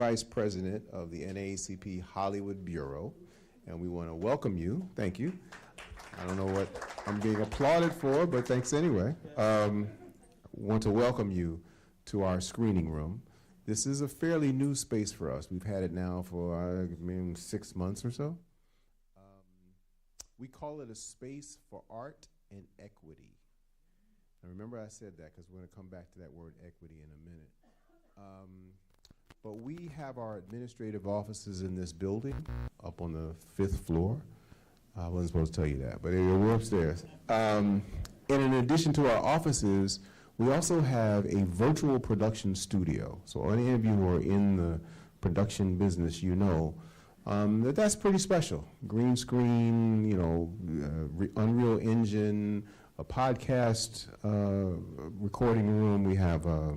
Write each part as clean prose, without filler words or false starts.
Vice President of the NAACP Hollywood Bureau, and we want to welcome you. Thank you. I don't know what I'm being applauded for, but thanks anyway. Want to welcome you to our screening room. This is a fairly new space for us. We've had it now for 6 months or so. We call it a space for art and equity. Now remember I said that because we're going to come back to that word equity in a minute. But we have our administrative offices in this building up on the 5th floor. I wasn't supposed to tell you that, but we're upstairs. And in addition to our offices, we also have a virtual production studio. So any of you who are in the production business, you know that's pretty special. Green screen, Unreal Engine, a podcast recording room. We have a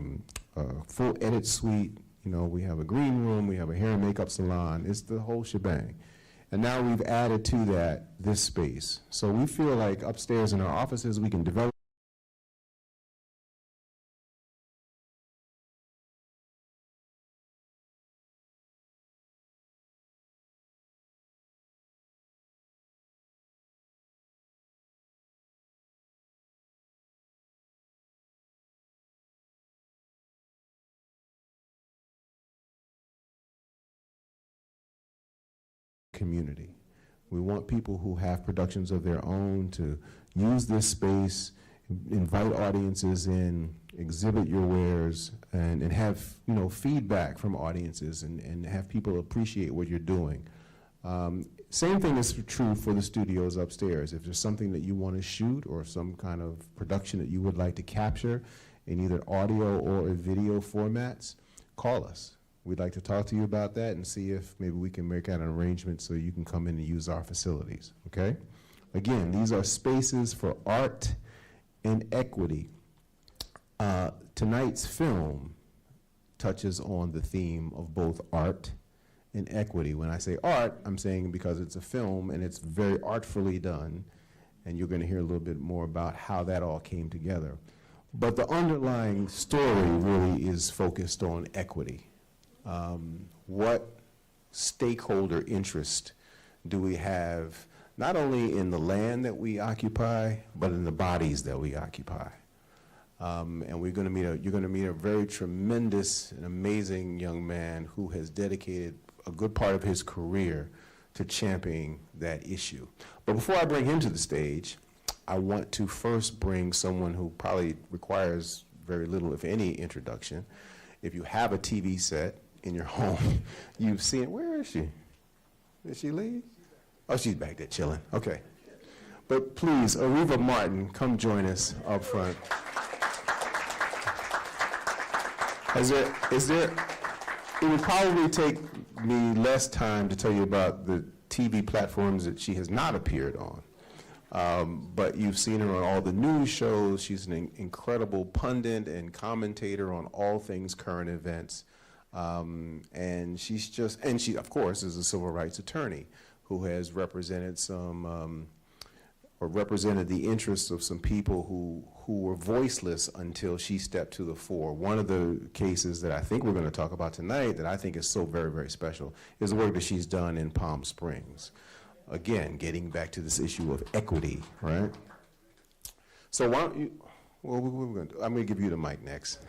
full edit suite. We have a green room. We have a hair and makeup salon. It's the whole shebang. And now we've added to that this space. So we feel like upstairs in our offices we can develop community. We want people who have productions of their own to use this space, invite audiences in, exhibit your wares, and have feedback from audiences and have people appreciate what you're doing. Same thing is true for the studios upstairs. If there's something that you want to shoot or some kind of production that you would like to capture in either audio or video formats, call us. We'd like to talk to you about that and see if maybe we can make an arrangement so you can come in and use our facilities, okay? Again, these are spaces for art and equity. Tonight's film touches on the theme of both art and equity. When I say art, I'm saying because it's a film and it's very artfully done, and you're gonna hear a little bit more about how that all came together. But the underlying story really is focused on equity. What stakeholder interest do we have, not only in the land that we occupy, but in the bodies that we occupy? And you're going to meet a very tremendous and amazing young man who has dedicated a good part of his career to championing that issue. But before I bring him to the stage, I want to first bring someone who probably requires very little, if any, introduction. If you have a TV set in your home, you've seen, where is she? Did she leave? Oh, she's back there chilling. Okay. But please, Ariva Martin, come join us up front. It would probably take me less time to tell you about the TV platforms that she has not appeared on. But you've seen her on all the news shows. She's an incredible pundit and commentator on all things current events. And she, of course, is a civil rights attorney who has represented represented the interests of some people who were voiceless until she stepped to the fore. One of the cases that I think we're going to talk about tonight that I think is so very, very special is the work that she's done in Palm Springs. Again, getting back to this issue of equity, right? So why don't you, well, I'm going to give you the mic next.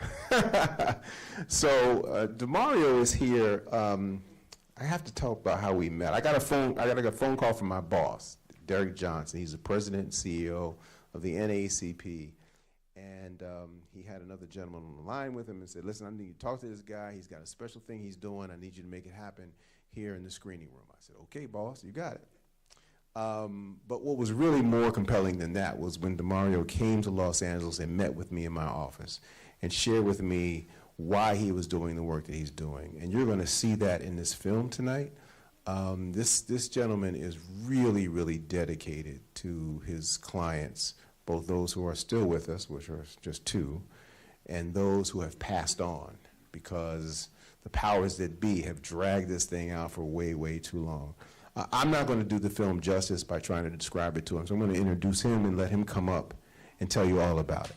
So DeMario is here. I have to talk about how we met. I got a phone call from my boss, Derek Johnson. He's the president and CEO of the NAACP. And he had another gentleman on the line with him and said, listen, I need you to talk to this guy. He's got a special thing he's doing. I need you to make it happen here in the screening room. I said, okay, boss, you got it. But what was really more compelling than that was when DeMario came to Los Angeles and met with me in my office and shared with me why he was doing the work that he's doing. And you're going to see that in this film tonight. This gentleman is really, really dedicated to his clients, both those who are still with us, which are just 2, and those who have passed on, because the powers that be have dragged this thing out for way, way too long. I'm not going to do the film justice by trying to describe it to him, so I'm going to introduce him and let him come up and tell you all about it.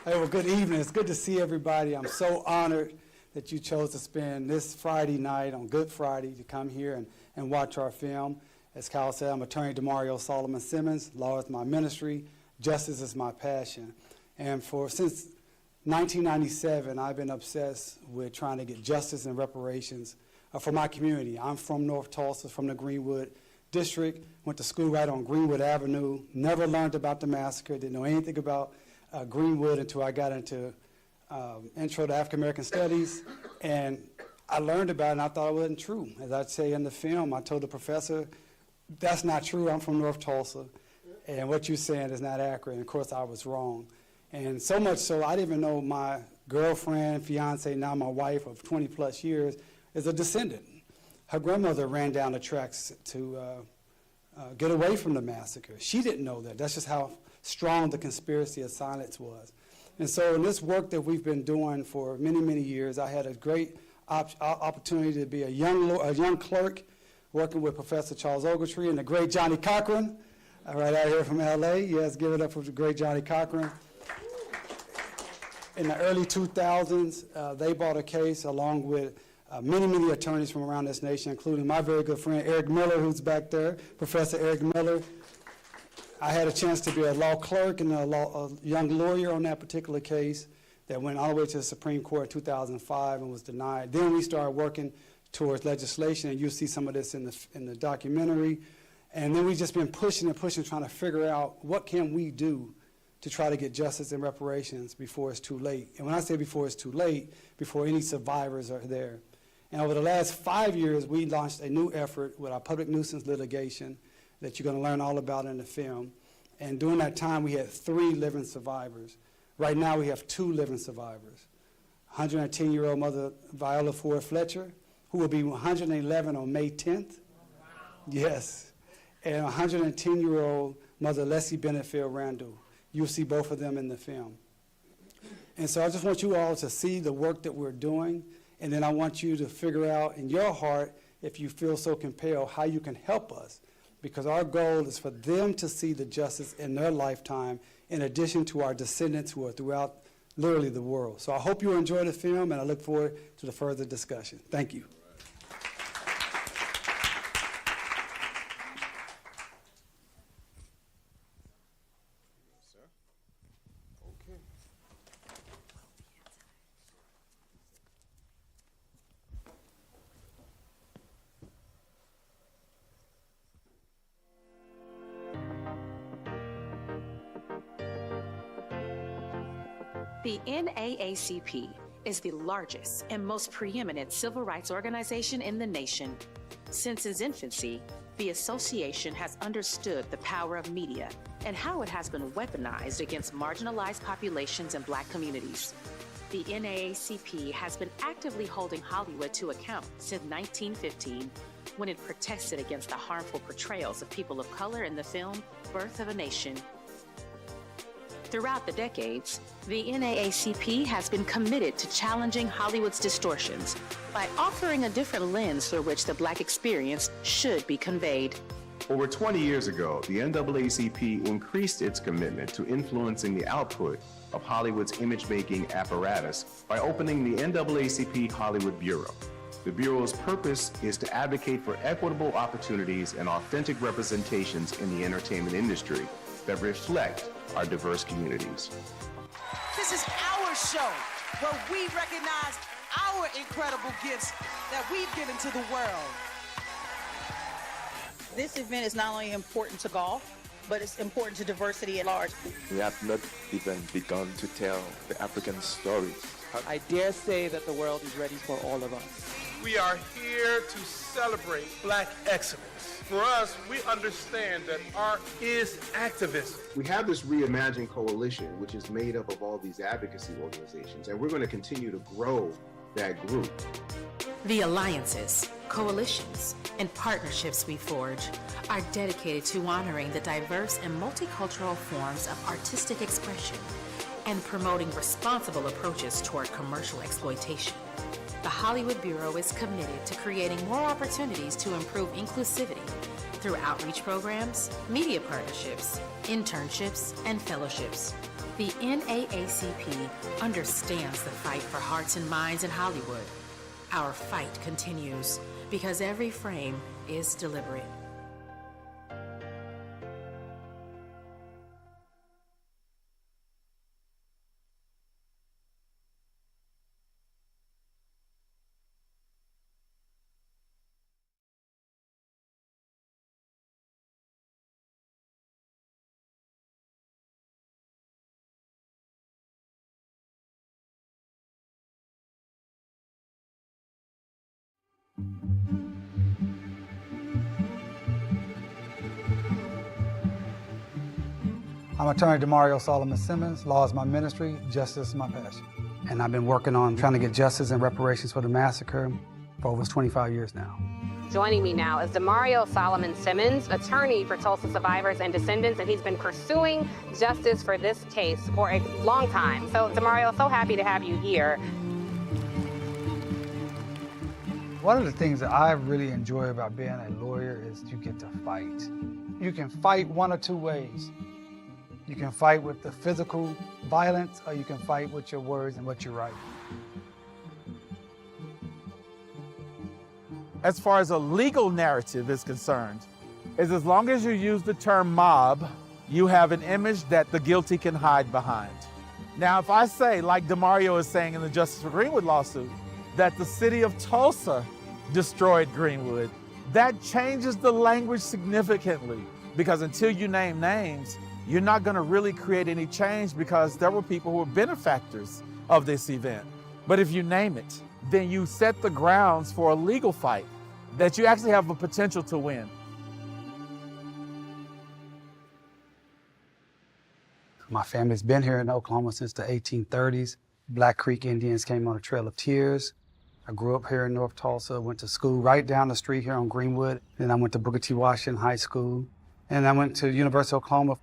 Hey, well, good evening. It's good to see everybody. I'm so honored that you chose to spend this Friday night on Good Friday to come here and watch our film. As Kyle said, I'm attorney DeMario Solomon-Simmons. Law is my ministry. Justice is my passion. And since 1997, I've been obsessed with trying to get justice and reparations for my community. I'm from North Tulsa, from the Greenwood district, went to school right on Greenwood Avenue, never learned about the massacre, didn't know anything about Greenwood until I got into Intro to African American Studies, and I learned about it and I thought it wasn't true. As I say in the film, I told the professor, that's not true, I'm from North Tulsa, and what you're saying is not accurate, and of course I was wrong. And so much so, I didn't even know my girlfriend, fiance, now my wife of 20 plus years, is a descendant. Her grandmother ran down the tracks to get away from the massacre. She didn't know that. That's just how strong the conspiracy of silence was. And so in this work that we've been doing for many, many years, I had a great opportunity to be a young clerk working with Professor Charles Ogletree and the great Johnny Cochran, right out here from LA. Yes, give it up for the great Johnny Cochran. In the early 2000s, they brought a case along with many, many attorneys from around this nation, including my very good friend Eric Miller, who's back there, Professor Eric Miller. I had a chance to be a law clerk and a young lawyer on that particular case that went all the way to the Supreme Court in 2005 and was denied. Then we started working towards legislation, and you'll see some of this in the documentary. And then we've just been pushing and pushing, trying to figure out what can we do to try to get justice and reparations before it's too late. And when I say before it's too late, before any survivors are there. And over the last 5 years, we launched a new effort with our public nuisance litigation that you're going to learn all about in the film. And during that time, we had 3 living survivors. Right now, we have 2 living survivors. 110-year-old mother Viola Ford Fletcher, who will be 111 on May 10th. Wow. Yes. And 110-year-old mother Leslie Benefield Randall. You'll see both of them in the film. And so I just want you all to see the work that we're doing, and then I want you to figure out in your heart, if you feel so compelled, how you can help us. Because our goal is for them to see the justice in their lifetime, in addition to our descendants who are throughout literally the world. So I hope you enjoy the film, and I look forward to the further discussion. Thank you. The NAACP is the largest and most preeminent civil rights organization in the nation. Since its infancy, the association has understood the power of media and how it has been weaponized against marginalized populations and Black communities. The NAACP has been actively holding Hollywood to account since 1915, when it protested against the harmful portrayals of people of color in the film Birth of a Nation. Throughout the decades, the NAACP has been committed to challenging Hollywood's distortions by offering a different lens through which the Black experience should be conveyed. Over 20 years ago, the NAACP increased its commitment to influencing the output of Hollywood's image-making apparatus by opening the NAACP Hollywood Bureau. The Bureau's purpose is to advocate for equitable opportunities and authentic representations in the entertainment industry that reflect our diverse communities. This is our show where we recognize our incredible gifts that we've given to the world. This event is not only important to golf, but it's important to diversity at large. We have not even begun to tell the African stories. I dare say that the world is ready for all of us. We are here to celebrate Black excellence. For us, we understand that art is activism. We have this Reimagine Coalition, which is made up of all these advocacy organizations, and we're going to continue to grow that group. The alliances, coalitions, and partnerships we forge are dedicated to honoring the diverse and multicultural forms of artistic expression and promoting responsible approaches toward commercial exploitation. The Hollywood Bureau is committed to creating more opportunities to improve inclusivity through outreach programs, media partnerships, internships, and fellowships. The The NAACP understands the fight for hearts and minds in Hollywood. Our fight continues because every frame is deliberate. I'm attorney DeMario Solomon-Simmons. Law is my ministry, justice is my passion. And I've been working on trying to get justice and reparations for the massacre for over 25 years now. Joining me now is DeMario Solomon-Simmons, attorney for Tulsa survivors and descendants, and he's been pursuing justice for this case for a long time. So, DeMario, so happy to have you here. One of the things that I really enjoy about being a lawyer is you get to fight. You can fight one or two ways. You can fight with the physical violence, or you can fight with your words and what you write. As far as a legal narrative is concerned, is as long as you use the term mob, you have an image that the guilty can hide behind. Now, if I say, like DeMario is saying in the Justice for Greenwood lawsuit, that the city of Tulsa destroyed Greenwood, that changes the language significantly, because until you name names, you're not going to really create any change, because there were people who were benefactors of this event. But if you name it, then you set the grounds for a legal fight that you actually have a potential to win. My family's been here in Oklahoma since the 1830s. Black Creek Indians came on a Trail of Tears. I grew up here in North Tulsa, went to school right down the street here on Greenwood. Then I went to Booker T. Washington High School. And I went to University of Oklahoma.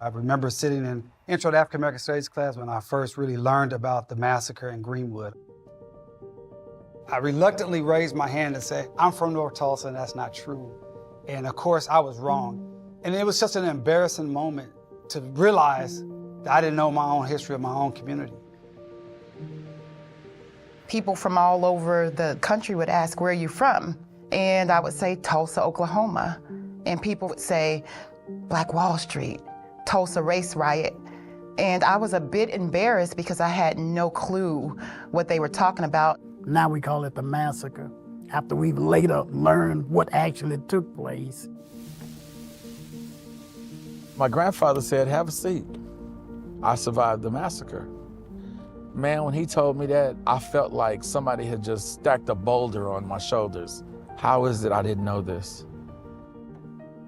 I remember sitting in Intro to African American Studies class when I first really learned about the massacre in Greenwood. I reluctantly raised my hand and said, I'm from North Tulsa and that's not true. And of course I was wrong. And it was just an embarrassing moment to realize that I didn't know my own history of my own community. People from all over the country would ask, where are you from? And I would say Tulsa, Oklahoma. And people would say, Black Wall Street, Tulsa race riot. And I was a bit embarrassed because I had no clue what they were talking about. Now we call it the massacre, after we've later learned what actually took place. My grandfather said, have a seat. I survived the massacre. Man, when he told me that, I felt like somebody had just stacked a boulder on my shoulders. How is it I didn't know this?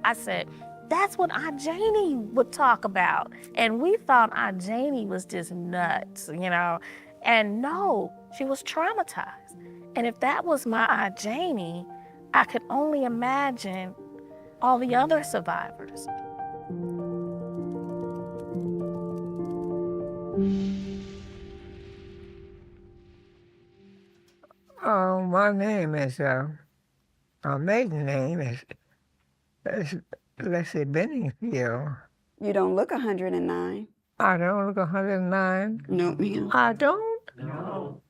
I said, that's what Aunt Janie would talk about. And we thought Aunt Janie was just nuts, you know? And no, she was traumatized. And if that was my Aunt Janie, I could only imagine all the other survivors. Oh, my name is, my maiden name is Leslie Benningfield. You don't look 109. I don't look 109. No, ma'am. I don't? No.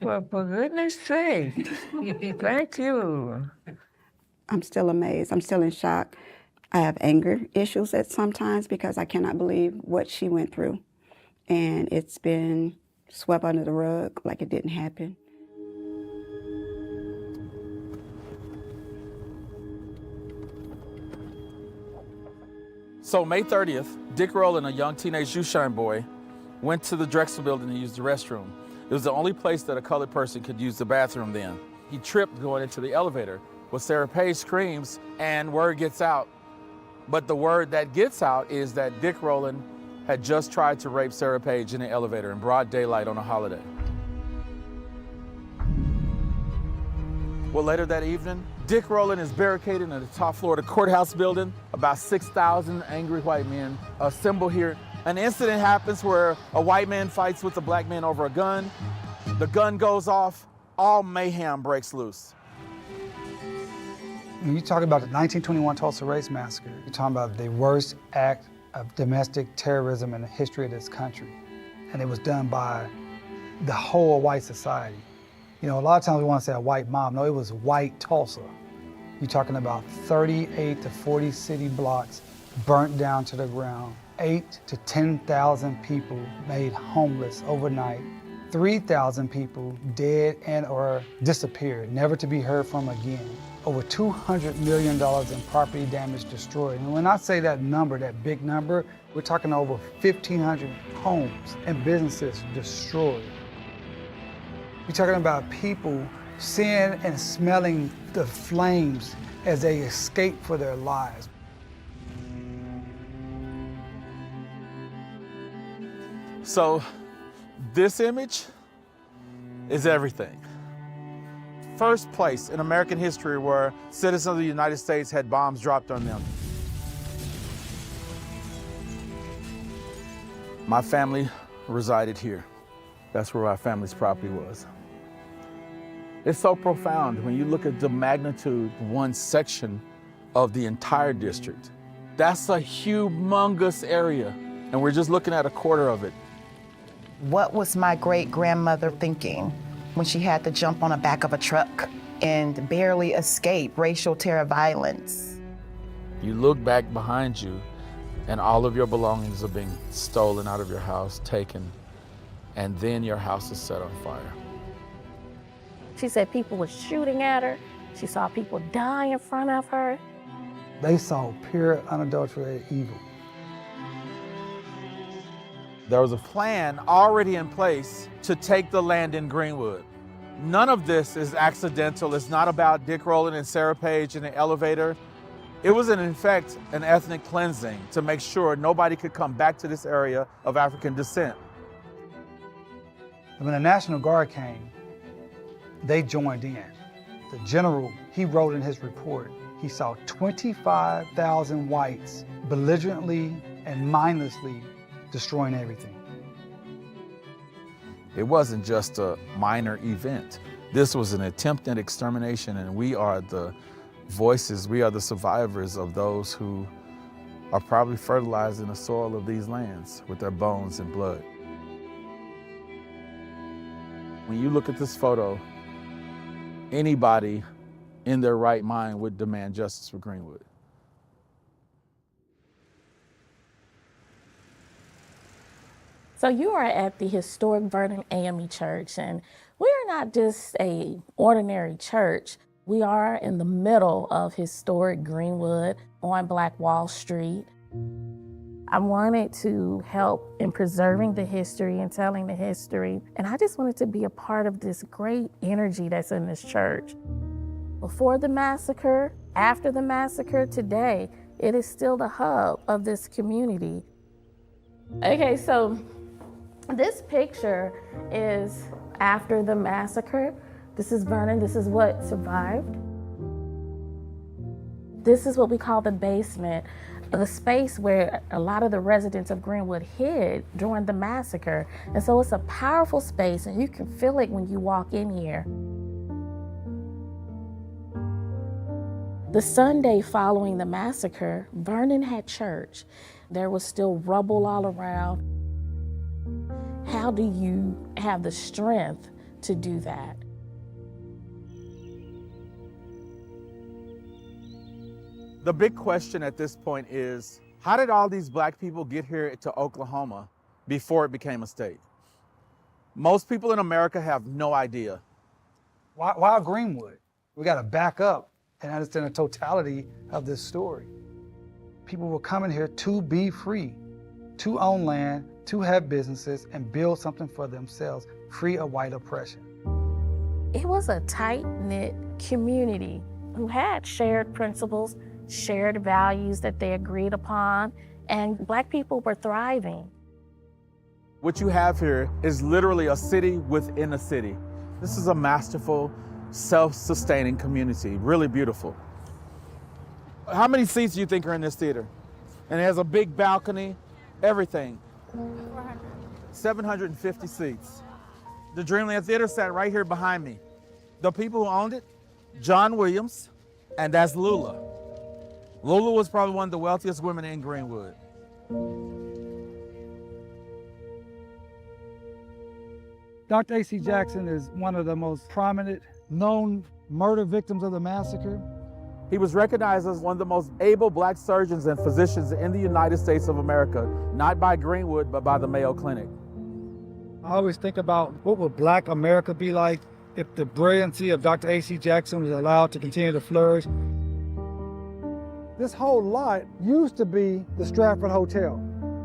Well, for goodness sake, thank you. I'm still amazed. I'm still in shock. I have anger issues at sometimes because I cannot believe what she went through. And it's been swept under the rug like it didn't happen. So May 30th, Dick Rowland, a young teenage shoeshine boy, went to the Drexel building to use the restroom. It was the only place that a colored person could use the bathroom then. He tripped going into the elevator. Well, Sarah Page screams and word gets out. But the word that gets out is that Dick Rowland had just tried to rape Sarah Page in the elevator in broad daylight on a holiday. Well, later that evening, Dick Rowland is barricaded in the top floor of the courthouse building. About 6,000 angry white men assemble here. An incident happens where a white man fights with a black man over a gun. The gun goes off. All mayhem breaks loose. When you talk about the 1921 Tulsa Race Massacre, you're talking about the worst act of domestic terrorism in the history of this country. And it was done by the whole white society. You know, a lot of times we want to say a white mob. No, it was white Tulsa. You're talking about 38 to 40 city blocks burnt down to the ground, 8 to 10,000 people made homeless overnight, 3,000 people dead and or disappeared, never to be heard from again. Over $200 million in property damage destroyed. And when I say that number, that big number, we're talking over 1,500 homes and businesses destroyed. We're talking about people seeing and smelling the flames as they escape for their lives. So this image is everything. First place in American history where citizens of the United States had bombs dropped on them. My family resided here. That's where my family's property was. It's so profound when you look at the magnitude of one section of the entire district. That's a humongous area, and we're just looking at a quarter of it. What was my great-grandmother thinking when she had to jump on the back of a truck and barely escape racial terror violence? You look back behind you, and all of your belongings are being stolen out of your house, taken, and then your house is set on fire. She said people were shooting at her. She saw people die in front of her. They saw pure, unadulterated evil. There was a plan already in place to take the land in Greenwood. None of this is accidental. It's not about Dick Rowland and Sarah Page in the elevator. It was, in fact, an ethnic cleansing to make sure nobody could come back to this area of African descent. When the National Guard came, they joined in. The general, he wrote in his report, he saw 25,000 whites belligerently and mindlessly destroying everything. It wasn't just a minor event. This was an attempt at extermination, and we are the voices, we are the survivors of those who are probably fertilizing the soil of these lands with their bones and blood. When you look at this photo, anybody in their right mind would demand justice for Greenwood. So you are at the historic Vernon AME Church, and we are not just an ordinary church. We are in the middle of historic Greenwood on Black Wall Street. I wanted to help in preserving the history and telling the history, and I just wanted to be a part of this great energy that's in this church. Before the massacre, after the massacre, today, it is still the hub of this community. Okay, so this picture is after the massacre. This is Vernon, this is what survived. This is what we call the basement, the space where a lot of the residents of Greenwood hid during the massacre. And so it's a powerful space, and you can feel it when you walk in here. The Sunday following the massacre, Vernon had church. There was still rubble all around. How do you have the strength to do that? The big question at this point is, how did all these black people get here to Oklahoma before it became a state? Most people in America have no idea. Why Greenwood? We got to back up and understand the totality of this story. People were coming here to be free, to own land, to have businesses, and build something for themselves, free of white oppression. It was a tight-knit community who had shared principles, shared values that they agreed upon, and black people were thriving. What you have here is literally a city within a city. This is a masterful, self-sustaining community, really beautiful. How many seats do you think are in this theater? And it has a big balcony, everything. 750 seats. The Dreamland Theater sat right here behind me. The people who owned it, John Williams, and that's Lula. Lula was probably one of the wealthiest women in Greenwood. Dr. A.C. Jackson is one of the most prominent known murder victims of the massacre. He was recognized as one of the most able black surgeons and physicians in the United States of America, not by Greenwood, but by the Mayo Clinic. I always think about what would Black America be like if the brilliancy of Dr. A.C. Jackson was allowed to continue to flourish. This whole lot used to be the Stratford Hotel.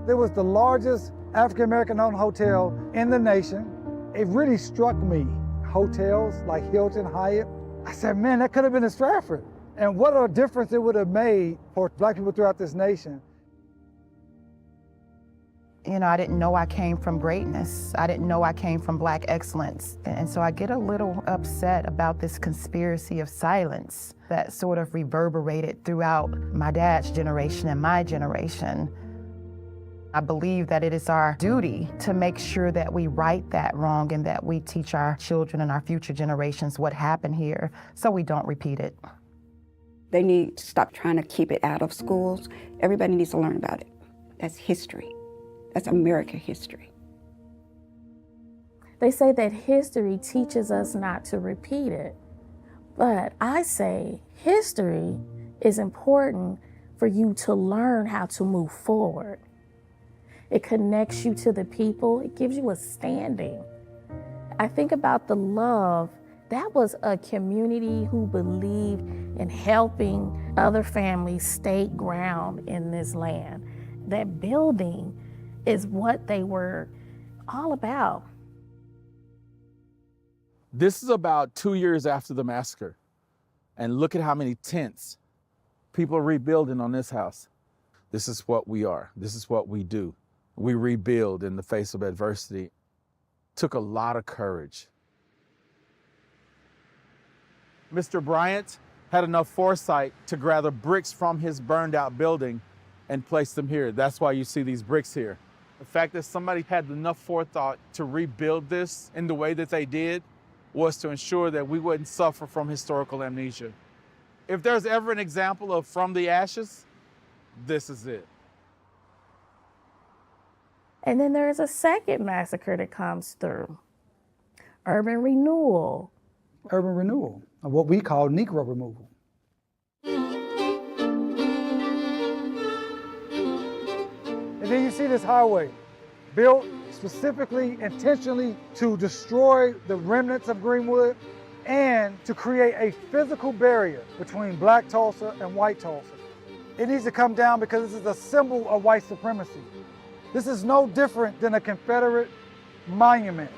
It was the largest African-American owned hotel in the nation. It really struck me, hotels like Hilton, Hyatt. I said, man, that could have been the Stratford. And what a difference it would have made for Black people throughout this nation. You know, I didn't know I came from greatness. I didn't know I came from Black excellence. And so I get a little upset about this conspiracy of silence that sort of reverberated throughout my dad's generation and my generation. I believe that it is our duty to make sure that we right that wrong and that we teach our children and our future generations what happened here so we don't repeat it. They need to stop trying to keep it out of schools. Everybody needs to learn about it. That's history. That's American history. They say that history teaches us not to repeat it. But I say history is important for you to learn how to move forward. It connects you to the people. It gives you a standing. I think about the love. That was a community who believed in helping other families stay ground in this land. That building is what they were all about. This is about 2 years after the massacre. And look at how many tents people are rebuilding on this house. This is what we are. This is what we do. We rebuild in the face of adversity. Took a lot of courage. Mr. Bryant had enough foresight to gather bricks from his burned out building and place them here. That's why you see these bricks here. The fact that somebody had enough forethought to rebuild this in the way that they did was to ensure that we wouldn't suffer from historical amnesia. If there's ever an example of from the ashes, this is it. And then there's a second massacre that comes through. Urban renewal. Urban renewal, or what we call Negro removal. And then you see this highway built specifically, intentionally to destroy the remnants of Greenwood and to create a physical barrier between Black Tulsa and white Tulsa. It needs to come down because this is a symbol of white supremacy. This is no different than a Confederate monument.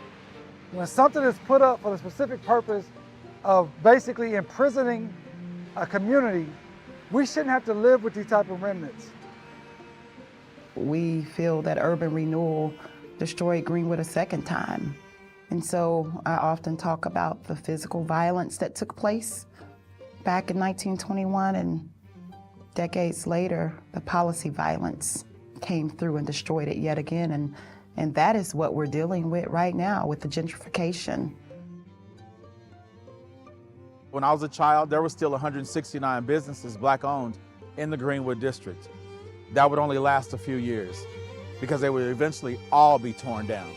When something is put up for the specific purpose of basically imprisoning a community, we shouldn't have to live with these type of remnants. We feel that urban renewal destroyed Greenwood a second time. And so I often talk about the physical violence that took place back in 1921, and decades later, the policy violence came through and destroyed it yet again. And that is what we're dealing with right now with the gentrification. When I was a child, there were still 169 businesses Black-owned in the Greenwood district. That would only last a few years because they would eventually all be torn down.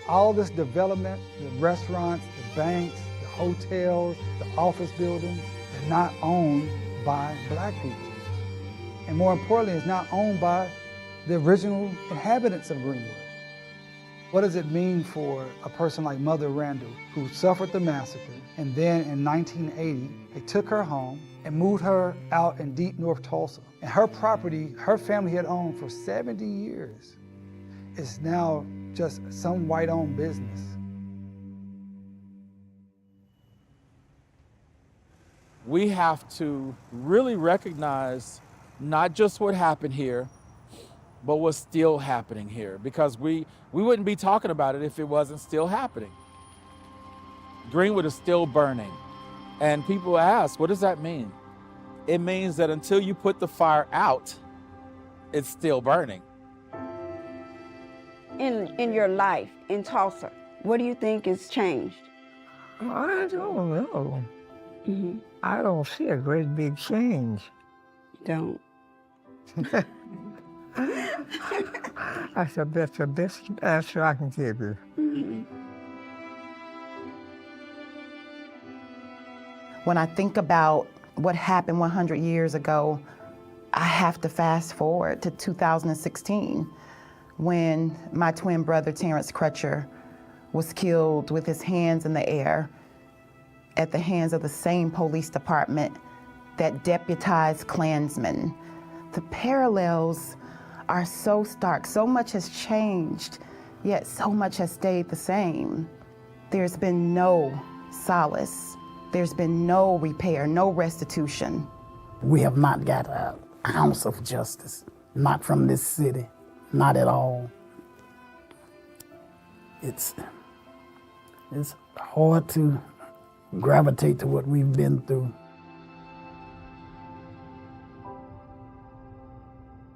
All this development, the restaurants, the banks, the hotels, the office buildings, they're not owned by Black people. And more importantly, it's not owned by the original inhabitants of Greenwood. What does it mean for a person like Mother Randall, who suffered the massacre, and then in 1980, they took her home and moved her out in deep North Tulsa. And her property, her family had owned for 70 years, is now just some white-owned business. We have to really recognize not just what happened here, but what's still happening here, because we wouldn't be talking about it if it wasn't still happening. Greenwood is still burning. And people ask, what does that mean? It means that until you put the fire out, it's still burning. In your life in Tulsa, what do you think has changed? I don't know. I don't see a great big change. Don't? That's the best answer I can give you. When I think about what happened 100 years ago, I have to fast forward to 2016 when my twin brother, Terrence Crutcher, was killed with his hands in the air at the hands of the same police department that deputized Klansmen. The parallels are so stark. So much has changed, yet so much has stayed the same. There's been no solace. There's been no repair, no restitution. We have not got an ounce of justice, not from this city, not at all. It's hard to gravitate to what we've been through.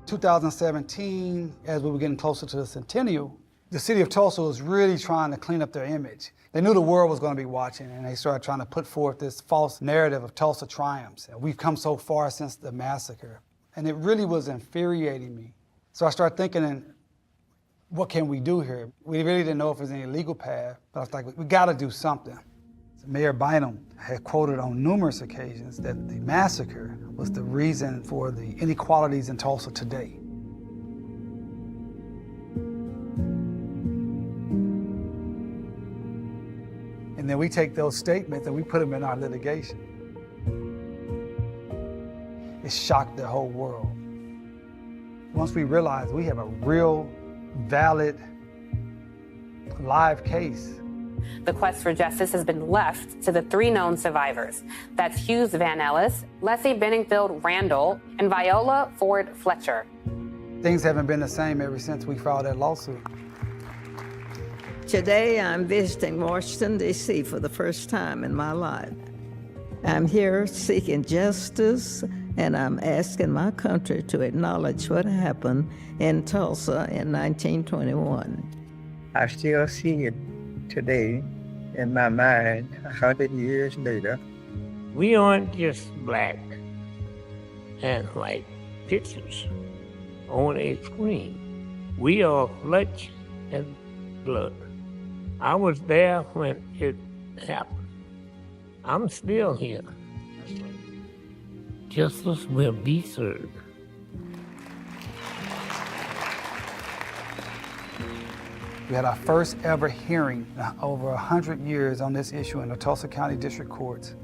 2017, as we were getting closer to the centennial, the city of Tulsa was really trying to clean up their image. They knew the world was going to be watching, and they started trying to put forth this false narrative of Tulsa triumphs. We've come so far since the massacre, and it really was infuriating me. So I started thinking, what can we do here? We really didn't know if there's any legal path, but I was like, we got to do something. So Mayor Bynum had quoted on numerous occasions that the massacre was the reason for the inequalities in Tulsa today. And then we take those statements and we put them in our litigation. It shocked the whole world. Once we realized we have a real, valid, live case. The quest for justice has been left to the three known survivors. That's Hughes Van Ellis, Leslie Benningfield Randall, and Viola Ford Fletcher. Things haven't been the same ever since we filed that lawsuit. Today, I'm visiting Washington, D.C. for the first time in my life. I'm here seeking justice, and I'm asking my country to acknowledge what happened in Tulsa in 1921. I still see it today in my mind 100 years later. We aren't just black and white pictures on a screen. We are flesh and blood. I was there when it happened. I'm still here. Justice will be served. We had our first ever hearing in over 100 years on this issue in the Tulsa County District Courts.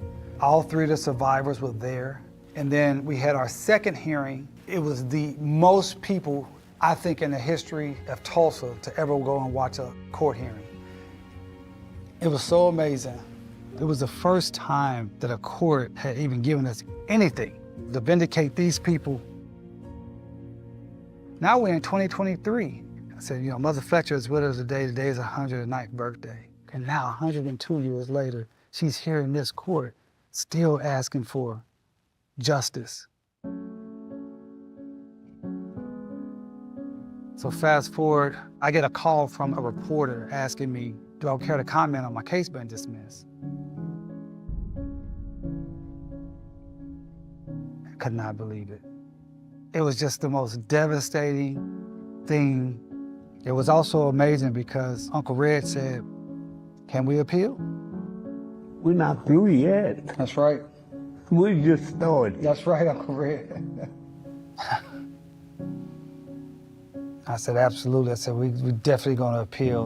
All three of the survivors were there. And then we had our second hearing. It was the most people, I think, in the history of Tulsa to ever go and watch a court hearing. It was so amazing. It was the first time that a court had even given us anything to vindicate these people. Now we're in 2023. I said, you know, Mother Fletcher is with us today. Today is her 109th birthday. And now, 102 years later, she's here in this court, still asking for justice. So fast forward, I get a call from a reporter asking me, do I care to comment on my case being dismissed? I could not believe it. It was just the most devastating thing. It was also amazing because Uncle Red said, can we appeal? We're not through yet. That's right. We just started. That's right, Uncle Red. I said, absolutely. I said, we're definitely going to appeal.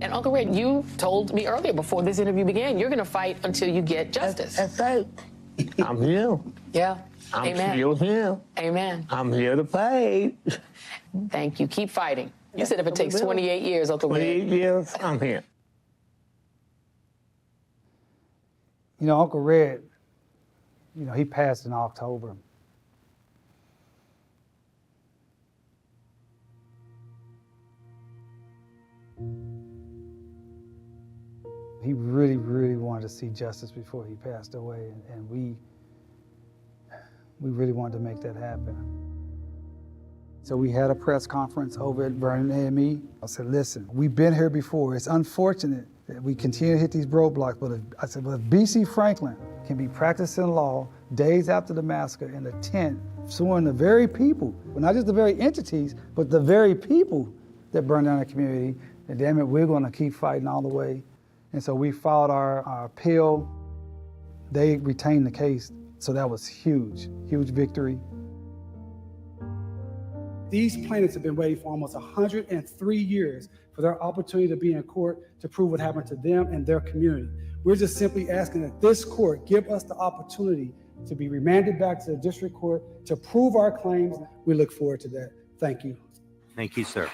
And Uncle Red, you told me earlier before this interview began, you're going to fight until you get justice. That's right. I'm here. Yeah. I'm Amen. still here. Amen. I'm here to fight. Thank you. Keep fighting. You said if it takes 28 years, Uncle Red. 28 years, I'm here. You know, Uncle Red, you know, he passed in October. He really, really wanted to see justice before he passed away, and we really wanted to make that happen. So we had a press conference over at Vernon AME. I said, listen, we've been here before. It's unfortunate that we continue to hit these roadblocks, but I said, well, if B.C. Franklin can be practicing law days after the massacre in a tent suing the very people, well, not just the very entities, but the very people that burned down the community. And damn it, we're going to keep fighting all the way. And so we filed our appeal. They retained the case, so that was huge, huge victory. These plaintiffs have been waiting for almost 103 years for their opportunity to be in court to prove what happened to them and their community. We're just simply asking that this court give us the opportunity to be remanded back to the district court to prove our claims. We look forward to that. Thank you. Thank you, sir.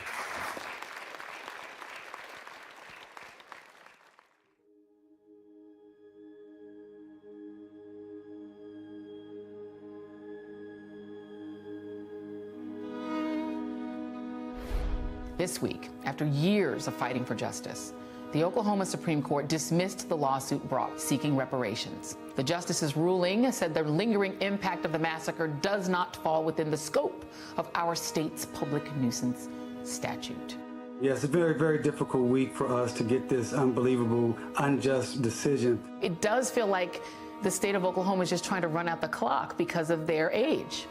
This week, after years of fighting for justice, the Oklahoma Supreme Court dismissed the lawsuit brought seeking reparations. The justice's ruling said the lingering impact of the massacre does not fall within the scope of our state's public nuisance statute. Yes, it's a very, very difficult week for us to get this unbelievable, unjust decision. It does feel like the state of Oklahoma is just trying to run out the clock because of their age.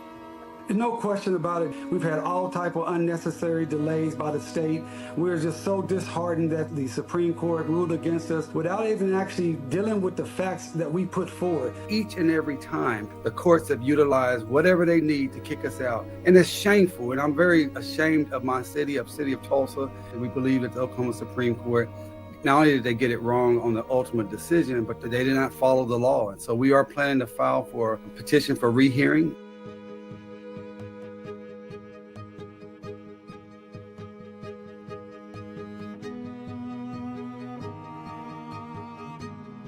There's no question about it. We've had all type of unnecessary delays by the state. We're just so disheartened that the Supreme Court ruled against us without even actually dealing with the facts that we put forward. Each and every time, the courts have utilized whatever they need to kick us out. And it's shameful, and I'm very ashamed of my city of Tulsa. And we believe that the Oklahoma Supreme Court, not only did they get it wrong on the ultimate decision, but they did not follow the law. And so we are planning to file for a petition for rehearing.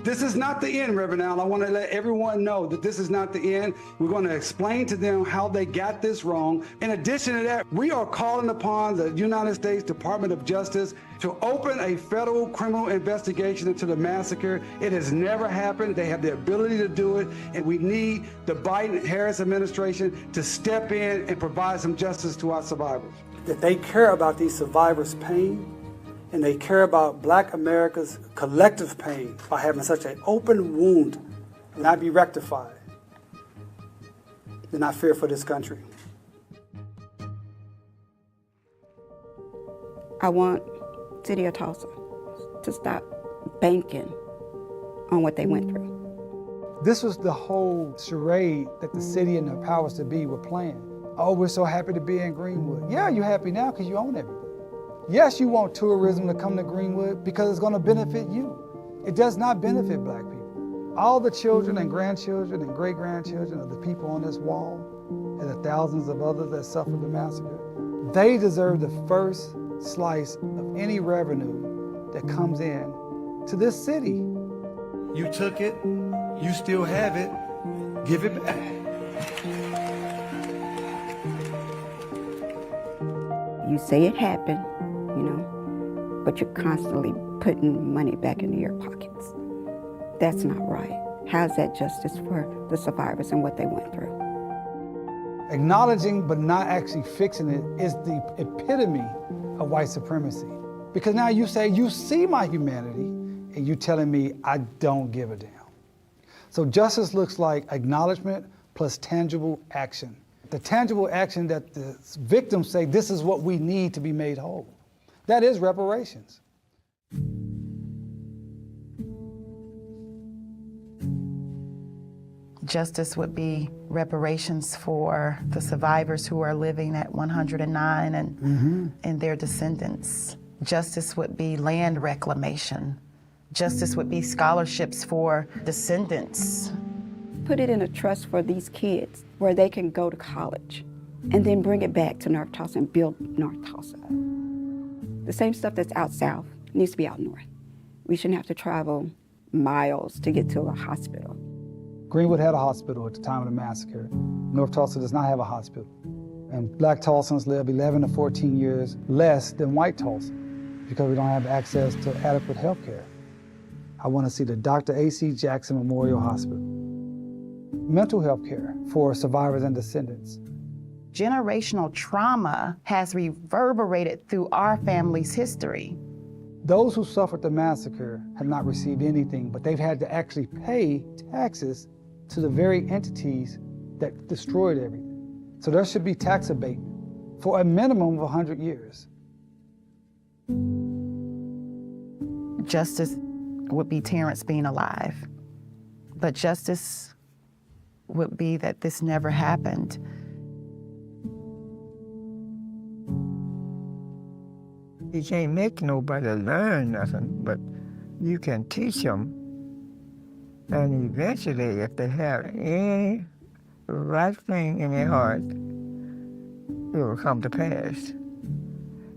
This is not the end, Reverend Allen. I want to let everyone know that this is not the end. We're going to explain to them how they got this wrong. In addition to that, we are calling upon the United States Department of Justice to open a federal criminal investigation into the massacre. It has never happened. They have the ability to do it, and we need the Biden-Harris administration to step in and provide some justice to our survivors. That they care about these survivors' pain, and they care about Black America's collective pain by having such an open wound not be rectified. They're not fair for this country. I want City of Tulsa to stop banking on what they went through. This was the whole charade that the city and the powers to be were playing. Oh, we're so happy to be in Greenwood. Yeah, you're happy now because you own everything. Yes, you want tourism to come to Greenwood because it's going to benefit you. It does not benefit Black people. All the children and grandchildren and great-grandchildren of the people on this wall and the thousands of others that suffered the massacre, they deserve the first slice of any revenue that comes in to this city. You took it, you still have it, give it back. You say it happened, but you're constantly putting money back into your pockets. That's not right. How's that justice for the survivors and what they went through? Acknowledging but not actually fixing it is the epitome of white supremacy. Because now you say, you see my humanity, and you telling me I don't give a damn. So justice looks like acknowledgement plus tangible action. The tangible action that the victims say, this is what we need to be made whole. That is reparations. Justice would be reparations for the survivors who are living at 109 and their descendants. Justice would be land reclamation. Justice would be scholarships for descendants. Put it in a trust for these kids where they can go to college and then bring it back to North Tulsa and build North Tulsa. The same stuff that's out south needs to be out north. We shouldn't have to travel miles to get to a hospital. Greenwood had a hospital at the time of the massacre. North Tulsa does not have a hospital. And Black Tulsans live 11 to 14 years less than white Tulsans because we don't have access to adequate health care. I want to see the Dr. A.C. Jackson Memorial Hospital. Mental health care for survivors and descendants. Generational trauma has reverberated through our family's history. Those who suffered the massacre have not received anything, but they've had to actually pay taxes to the very entities that destroyed everything. So there should be tax abatement for a minimum of 100 years. Justice would be Terrence being alive, but justice would be that this never happened. You can't make nobody learn nothing, but you can teach them. And eventually, if they have any right thing in their heart, it will come to pass.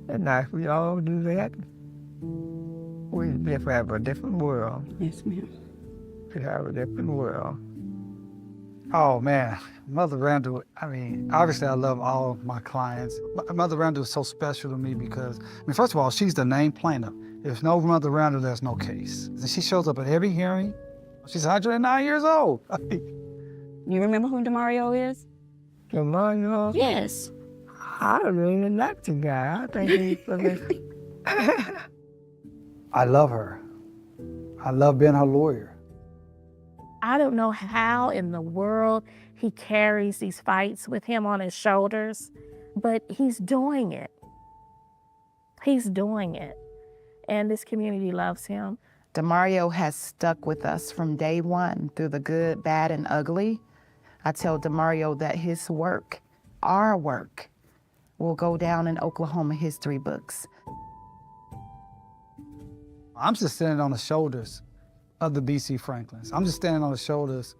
And now, if we all do that, we'd have a different world. Yes, ma'am. We'd have a different world. Oh man, Mother Randall, I mean, obviously I love all my clients. Mother Randall is so special to me because, first of all, she's the named plaintiff. If no Mother Randall, there's no case. And she shows up at every hearing. She's 109 years old. You remember who DeMario is? DeMario? Yes. I don't really like the guy. I think he's I love her. I love being her lawyer. I don't know how in the world he carries these fights with him on his shoulders, but he's doing it. He's doing it. And this community loves him. DeMario has stuck with us from day one through the good, bad, and ugly. I tell DeMario that his work, our work, will go down in Oklahoma history books. I'm just standing on the shoulders of the B.C. Franklins. I'm just standing on the shoulders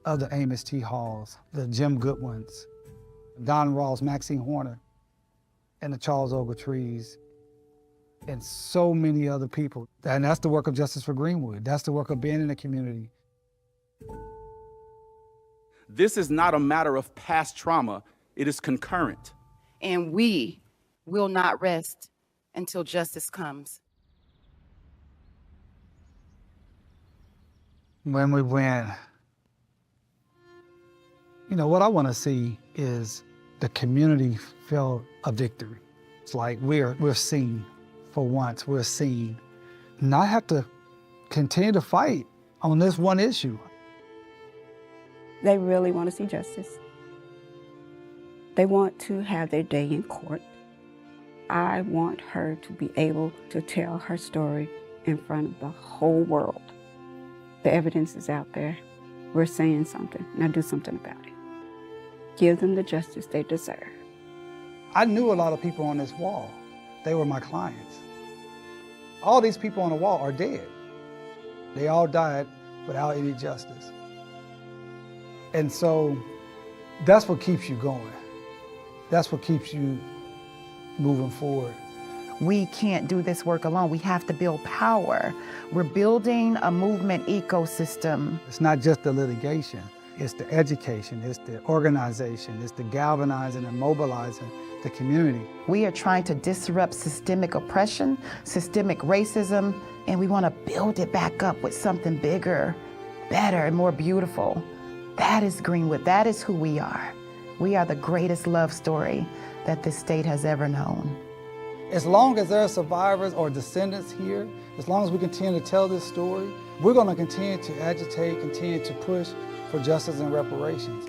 of the Amos T. Halls, the Jim Goodwins, Don Rawls, Maxine Horner, and the Charles Ogletrees, and so many other people. And that's the work of Justice for Greenwood. That's the work of being in the community. This is not a matter of past trauma. It is concurrent. And we will not rest until justice comes. When we win, what I want to see is the community feel a victory. It's like we're seen for once, we're seen. And I have to continue to fight on this one issue. They really want to see justice. They want to have their day in court. I want her to be able to tell her story in front of the whole world. The evidence is out there. We're saying something. Now do something about it. Give them the justice they deserve. I knew a lot of people on this wall. They were my clients. All these people on the wall are dead. They all died without any justice. And so that's what keeps you going. That's what keeps you moving forward. We can't do this work alone. We have to build power. We're building a movement ecosystem. It's not just the litigation. It's the education, it's the organization, it's the galvanizing and mobilizing the community. We are trying to disrupt systemic oppression, systemic racism, and we want to build it back up with something bigger, better, and more beautiful. That is Greenwood. That is who we are. We are the greatest love story that this state has ever known. As long as there are survivors or descendants here, as long as we continue to tell this story, we're going to continue to agitate, continue to push for justice and reparations.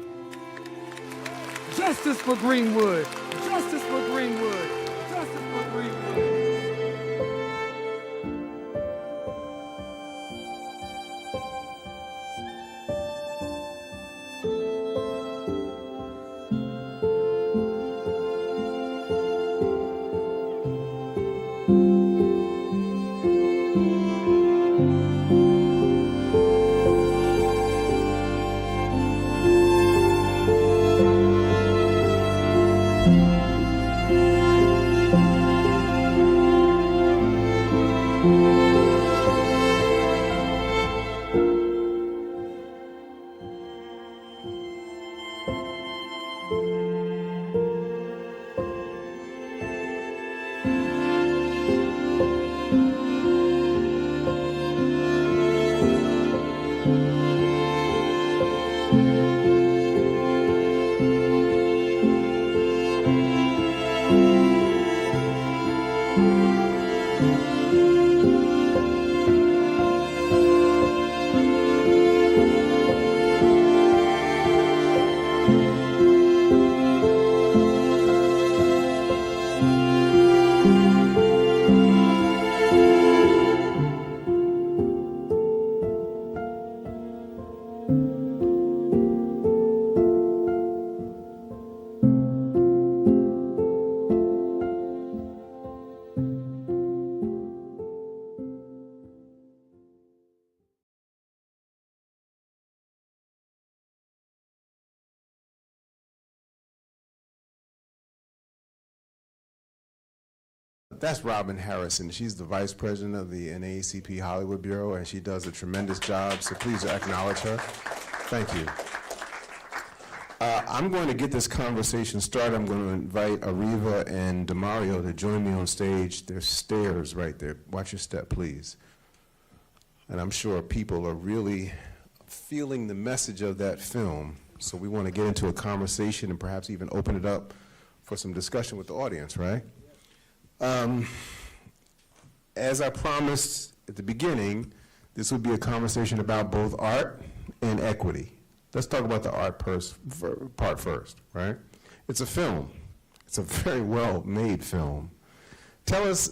Justice for Greenwood! Justice for Greenwood! Justice for Greenwood! That's Robin Harrison. She's the Vice President of the NAACP Hollywood Bureau, and she does a tremendous job, so please acknowledge her. Thank you. I'm going to get this conversation started. I'm going to invite Ariva and Demario to join me on stage. There's stairs right there. Watch your step, please. And I'm sure people are really feeling the message of that film, so we want to get into a conversation and perhaps even open it up for some discussion with the audience, right? As I promised at the beginning, this would be a conversation about both art and equity. Let's talk about the art part first, right? It's a film. It's a very well-made film. Tell us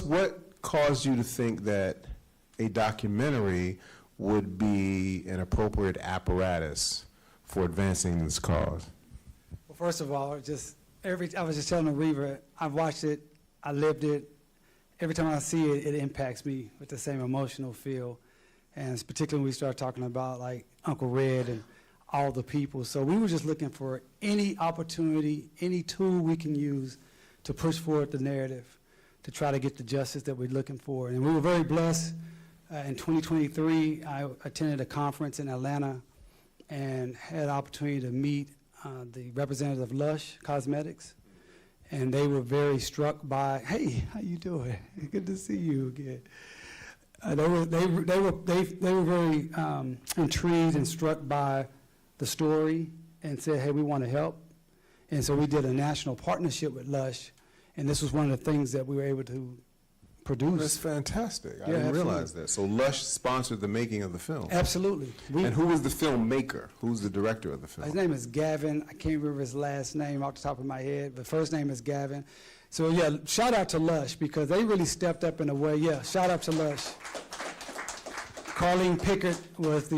what caused you to think that a documentary would be an appropriate apparatus for advancing this cause. Well, first of all, I was just telling Ariva, I've watched it, I lived it. Every time I see it, it impacts me with the same emotional feel. And it's particularly when we start talking about like Uncle Red and all the people. So we were just looking for any opportunity, any tool we can use to push forward the narrative, to try to get the justice that we're looking for. And we were very blessed. In 2023, I attended a conference in Atlanta and had an opportunity to meet the representative of Lush Cosmetics. And they were very struck by, hey, how you doing? Good to see you again. They were very intrigued and struck by the story and said, hey, we want to help. And so we did a national partnership with Lush, and this was one of the things that we were able to produce. That's fantastic. I didn't realize that. So Lush sponsored the making of the film. Absolutely. And who was the filmmaker? Who's the director of the film? His name is Gavin. I can't remember his last name off the top of my head, but first name is Gavin. So yeah, shout out to Lush because they really stepped up in a way. Yeah, shout out to Lush. Carlene Pickett was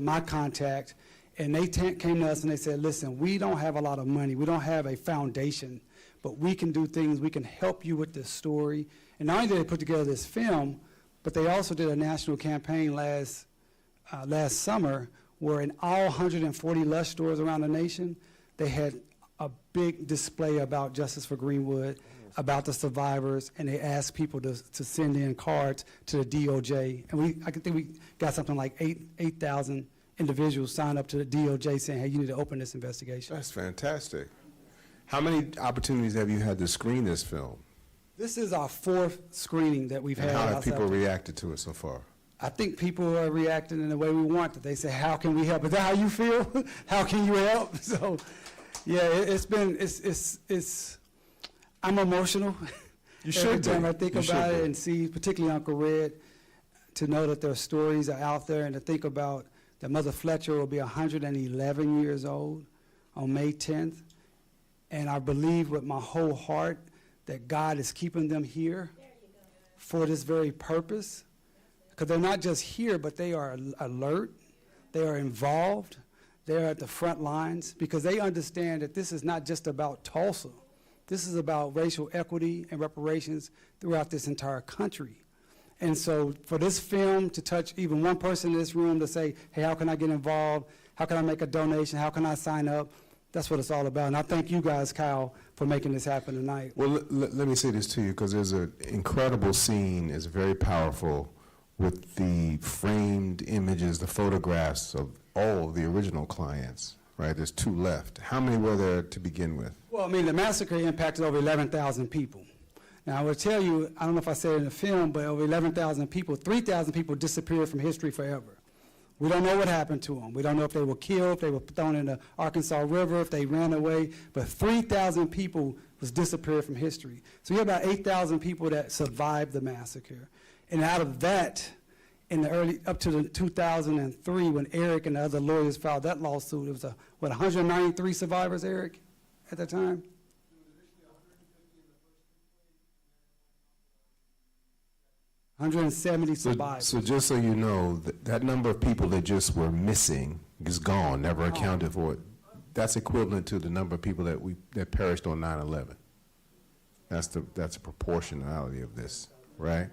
my contact, and they came to us and they said, listen, we don't have a lot of money. We don't have a foundation, but we can do things. We can help you with this story. And not only did they put together this film, but they also did a national campaign last summer where in all 140 Lush stores around the nation, they had a big display about Justice for Greenwood, about the survivors, and they asked people to send in cards to the DOJ. And I think we got something like 8,000 individuals signed up to the DOJ saying, hey, you need to open this investigation. That's fantastic. How many opportunities have you had to screen this film? This is our 4th screening that we've had. How have people reacted to it so far? I think people are reacting in the way we want it. They say, how can we help? Is that how you feel? How can you help? So, yeah, I'm emotional. You should every time I think about it and see, particularly Uncle Red, to know that their stories are out there and to think about that Mother Fletcher will be 111 years old on May 10th. And I believe with my whole heart that God is keeping them here for this very purpose. Because they're not just here, but they are alert, they are involved, they're at the front lines, because they understand that this is not just about Tulsa. This is about racial equity and reparations throughout this entire country. And so for this film to touch even one person in this room to say, hey, how can I get involved? How can I make a donation? How can I sign up? That's what it's all about. And I thank you guys, Kyle, for making this happen tonight. Well, let me say this to you, because there's an incredible scene. It's very powerful with the framed images, the photographs of all of the original clients, right? There's 2 left. How many were there to begin with? Well, I mean, the massacre impacted over 11,000 people. Now, I will tell you, I don't know if I said it in the film, but over 11,000 people, 3,000 people disappeared from history forever. We don't know what happened to them. We don't know if they were killed, if they were thrown in the Arkansas River, if they ran away, but 3,000 people was disappeared from history. So you have about 8,000 people that survived the massacre. And out of that, in the early, up to the 2003, when Eric and the other lawyers filed that lawsuit, it was 193 survivors, Eric, at that time? $170 survivors. So just so you know, that number of people that just were missing is gone, never accounted for. That's equivalent to the number of people that perished on 9/11. That's a proportionality of this, right?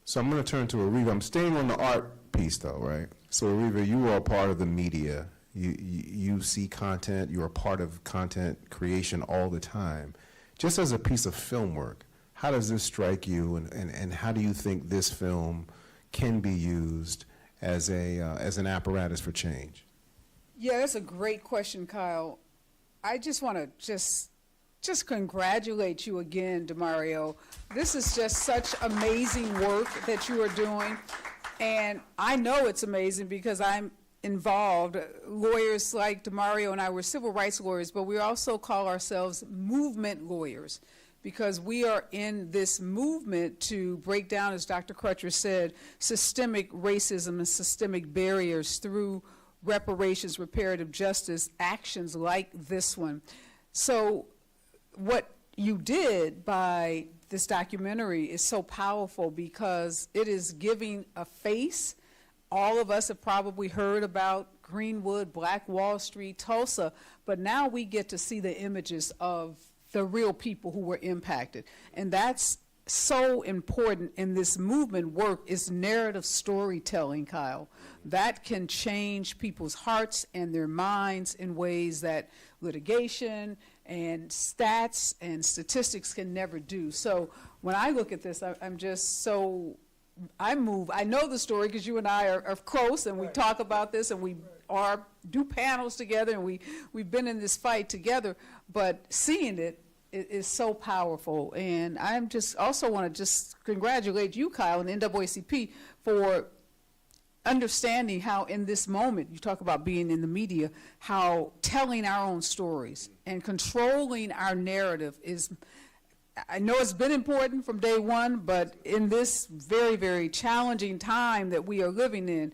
So I'm going to turn to Ariva. I'm staying on the art piece, though, right? So Ariva, you are part of the media. You see content. You're a part of content creation all the time. Just as a piece of film work, How does this strike you, and how do you think this film can be used as an apparatus for change? Yeah, that's a great question, Kyle. I just want to just congratulate you again, DeMario. This is just such amazing work that you are doing, and I know it's amazing because I'm involved. Lawyers like DeMario and I, we're civil rights lawyers, but we also call ourselves movement lawyers, because we are in this movement to break down, as Dr. Crutcher said, systemic racism and systemic barriers through reparations, reparative justice actions like this one. So what you did by this documentary is so powerful because it is giving a face. All of us have probably heard about Greenwood, Black Wall Street, Tulsa, but now we get to see the images of the real people who were impacted. And that's so important in this movement work, is narrative storytelling, Kyle. That can change people's hearts and their minds in ways that litigation and stats and statistics can never do. So when I look at this, I'm just so, I'm moved. I know the story because you and I are close, and we talk about this, and we do panels together, and we've been in this fight together, but seeing it is so powerful. And I'm just also want to just congratulate you, Kyle, and the NAACP for understanding how in this moment, you talk about being in the media, how telling our own stories and controlling our narrative is, I know it's been important from day one, but in this very, very challenging time that we are living in,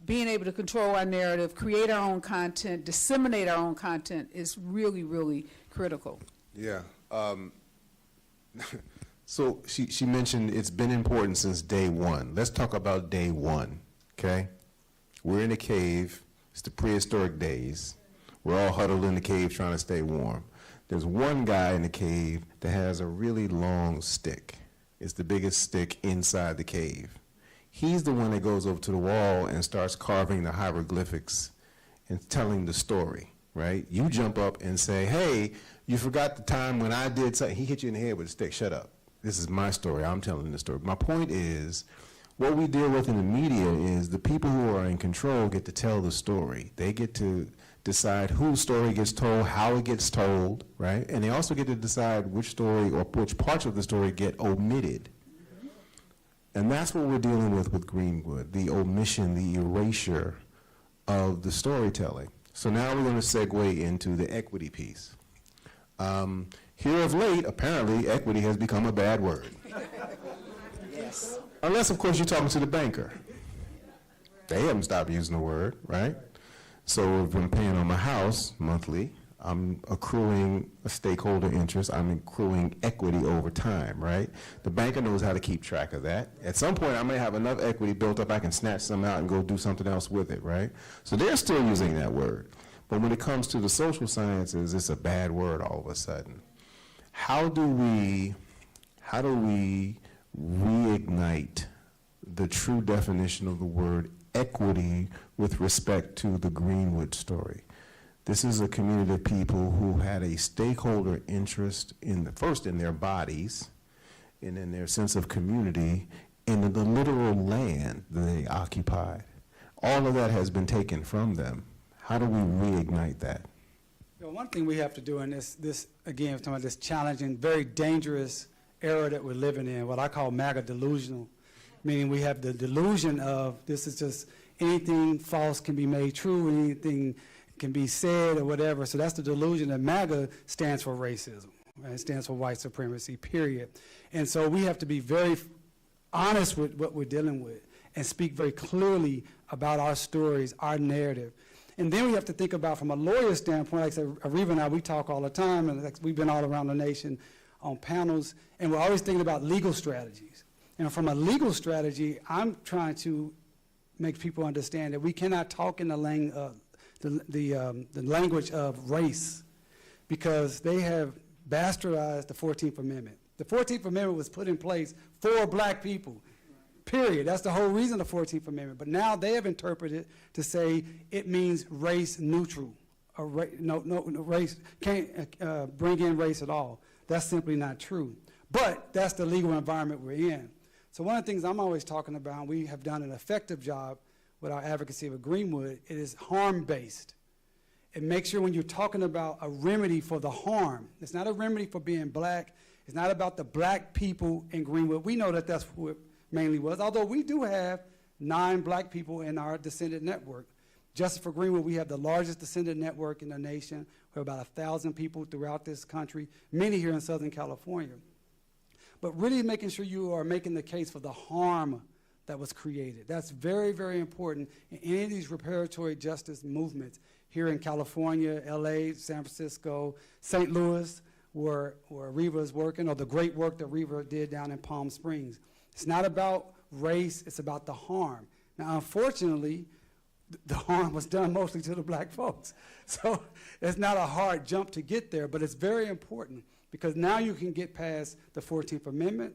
being able to control our narrative, create our own content, disseminate our own content is really, really critical. Yeah. So she mentioned it's been important since day one. Let's talk about day one, okay? We're in a cave. It's the prehistoric days. We're all huddled in the cave trying to stay warm. There's one guy in the cave that has a really long stick. It's the biggest stick inside the cave. He's the one that goes over to the wall and starts carving the hieroglyphics and telling the story, right? You jump up and say, hey, you forgot the time when I did something. He hit you in the head with a stick. Shut up. This is my story. I'm telling the story. My point is, what we deal with in the media is the people who are in control get to tell the story. They get to decide whose story gets told, how it gets told, right? And they also get to decide which story or which parts of the story get omitted. And that's what we're dealing with Greenwood, the omission, the erasure of the storytelling. So now we're going to segue into the equity piece. Here of late, apparently, equity has become a bad word. Yes. Unless, of course, you're talking to the banker. They haven't stopped using the word, right? So if I'm paying on my house monthly, I'm accruing a stakeholder interest. I'm accruing equity over time, right? The banker knows how to keep track of that. At some point, I may have enough equity built up, I can snatch some out and go do something else with it, right? So they're still using that word. But when it comes to the social sciences, it's a bad word all of a sudden. How do we reignite the true definition of the word equity with respect to the Greenwood story? This is a community of people who had a stakeholder interest first in their bodies and in their sense of community in the literal land that they occupied. All of that has been taken from them. How do we reignite that? You know, one thing we have to do in this again, talking about this challenging, very dangerous era that we're living in, what I call MAGA delusional, meaning we have the delusion of this is just anything false can be made true, anything can be said or whatever. So that's the delusion that MAGA stands for racism. Right? It stands for white supremacy, period. And so we have to be very honest with what we're dealing with and speak very clearly about our stories, our narrative. And then we have to think about, from a lawyer standpoint, like I said, Ariva and I, we talk all the time, and we've been all around the nation on panels, and we're always thinking about legal strategies. And from a legal strategy, I'm trying to make people understand that we cannot talk in the language of race, because they have bastardized the 14th Amendment. The 14th Amendment was put in place for black people, period. That's the whole reason of the 14th Amendment. But now they have interpreted to say it means race neutral. No race can't bring in race at all. That's simply not true. But that's the legal environment we're in. So one of the things I'm always talking about, and we have done an effective job with our advocacy with Greenwood, it is harm-based. And make sure when you're talking about a remedy for the harm, it's not a remedy for being black, it's not about the black people in Greenwood. We know that that's what it mainly was, although we do have 9 black people in our descendant network. Justice for Greenwood, we have the largest descendant network in the nation. We have about 1,000 people throughout this country, many here in Southern California. But really making sure you are making the case for the harm that was created. That's very, very important in any of these reparatory justice movements here in California, LA, San Francisco, St. Louis, where Reva is working, or the great work that Reva did down in Palm Springs. It's not about race, it's about the harm. Now, unfortunately, the harm was done mostly to the black folks. So it's not a hard jump to get there, but it's very important because now you can get past the 14th Amendment.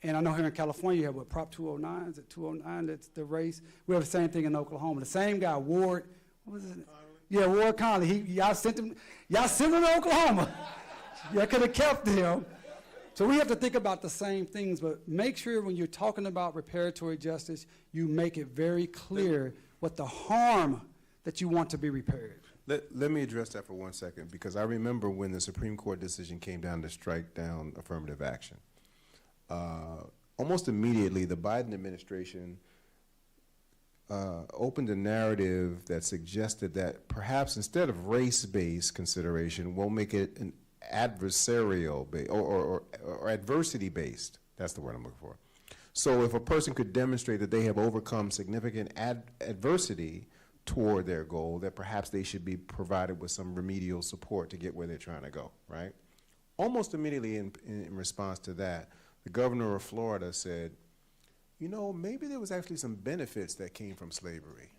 And I know here in California you have what, Prop 209, is it 209, that's the race? We have the same thing in Oklahoma. The same guy, Ward, what was it? Yeah, Ward Conley, y'all sent him to Oklahoma. Y'all could have kept him. So we have to think about the same things, but make sure when you're talking about reparatory justice, you make it very clear what the harm that you want to be repaired. Let me address that for 1 second, because I remember when the Supreme Court decision came down to strike down affirmative action. Almost immediately, the Biden administration opened a narrative that suggested that perhaps instead of race-based consideration, we'll make it an adversarial or adversity-based. That's the word I'm looking for. So if a person could demonstrate that they have overcome significant adversity toward their goal, that perhaps they should be provided with some remedial support to get where they're trying to go, right? Almost immediately in response to that, the governor of Florida said, you know, maybe there was actually some benefits that came from slavery.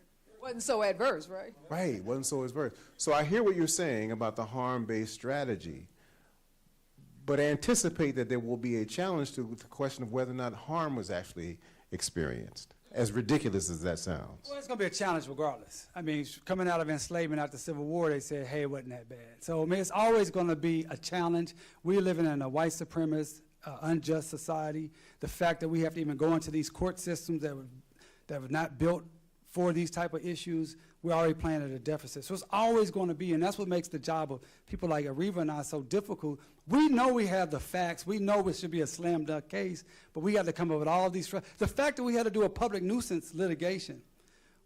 Wasn't so adverse, right? Right, wasn't so adverse. So I hear what you're saying about the harm-based strategy, but anticipate that there will be a challenge to the question of whether or not harm was actually experienced, as ridiculous as that sounds. Well, it's going to be a challenge regardless. I mean, coming out of enslavement after the Civil War, they said, hey, it wasn't that bad. So, I mean, it's always going to be a challenge. We're living in a white supremacist, unjust society. The fact that we have to even go into these court systems that were not built for these type of issues, we're already playing at a deficit. So it's always going to be, and that's what makes the job of people like Areva and I so difficult. We know we have the facts. We know it should be a slam dunk case, but we got to come up with all these. The fact that we had to do a public nuisance litigation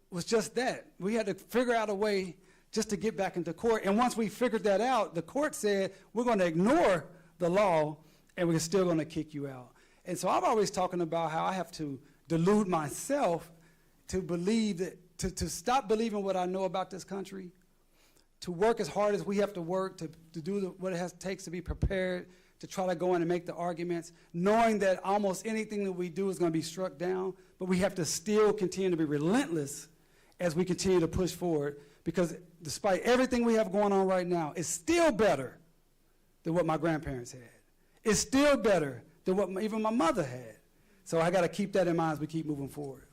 was just that. We had to figure out a way just to get back into court. And once we figured that out, the court said, we're going to ignore the law and we're still going to kick you out. And so I'm always talking about how I have to delude myself to believe that, to stop believing what I know about this country, to work as hard as we have to work, to do what it takes to be prepared, to try to go in and make the arguments, knowing that almost anything that we do is going to be struck down, but we have to still continue to be relentless as we continue to push forward, because despite everything we have going on right now, it's still better than what my grandparents had. It's still better than what even my mother had. So I got to keep that in mind as we keep moving forward.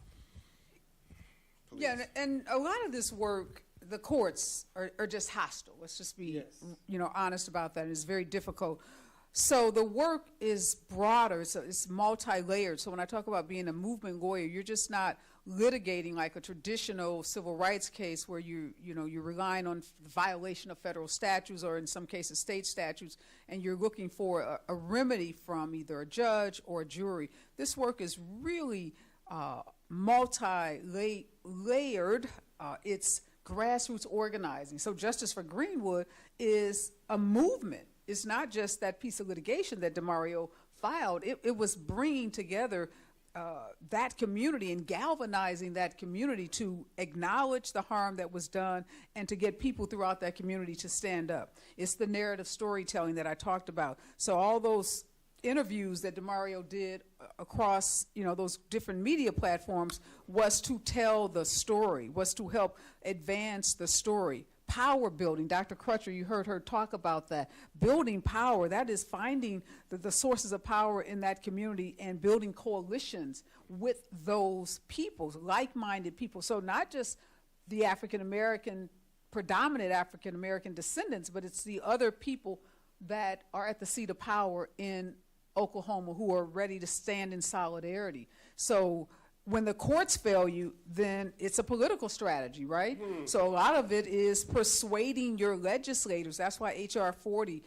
Yeah, and a lot of this work, the courts are just hostile. Let's just be, honest about that. It's very difficult. So the work is broader. So it's multi-layered. So when I talk about being a movement lawyer, you're just not litigating like a traditional civil rights case where you're relying on violation of federal statutes or in some cases state statutes, and you're looking for a remedy from either a judge or a jury. This work is really multi-layered. It's grassroots organizing. So Justice for Greenwood is a movement. It's not just that piece of litigation that DeMario filed. It was bringing together that community and galvanizing that community to acknowledge the harm that was done and to get people throughout that community to stand up. It's the narrative storytelling that I talked about. So all those interviews that DeMario did across those different media platforms was to tell the story, was to help advance the story. Power building, Dr. Crutcher, you heard her talk about that. Building power, that is finding the sources of power in that community and building coalitions with those people, like-minded people. So not just the African-American, predominant African-American descendants, but it's the other people that are at the seat of power in Oklahoma who are ready to stand in solidarity. So when the courts fail you, then it's a political strategy, right? So a lot of it is persuading your legislators. That's why H.R. 40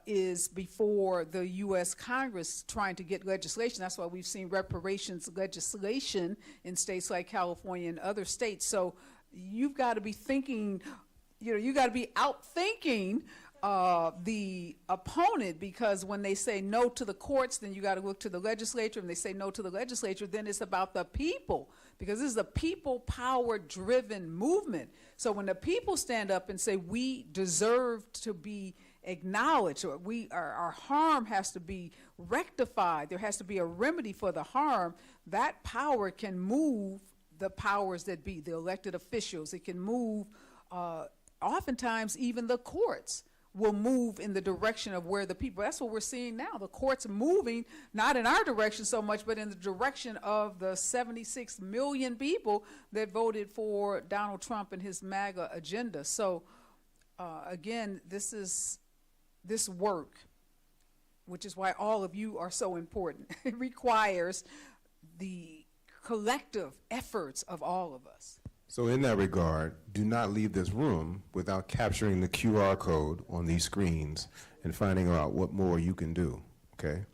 is before the U.S. Congress trying to get legislation. That's why we've seen reparations legislation in states like California and other states. So you've got to be thinking, you got to be outthinking the opponent, because when they say no to the courts, then you got to look to the legislature. And they say no to the legislature, then it's about the people, because this is a people power driven movement. So when the people stand up and say we deserve to be acknowledged, or our harm has to be rectified, there has to be a remedy for the harm, that power can move the powers that be, the elected officials. It can move, oftentimes even the courts will move in the direction of where the people, that's what we're seeing now. The courts moving, not in our direction so much, but in the direction of the 76 million people that voted for Donald Trump and his MAGA agenda. So again, this work, which is why all of you are so important, it requires the collective efforts of all of us. So in that regard, do not leave this room without capturing the QR code on these screens and finding out what more you can do, okay?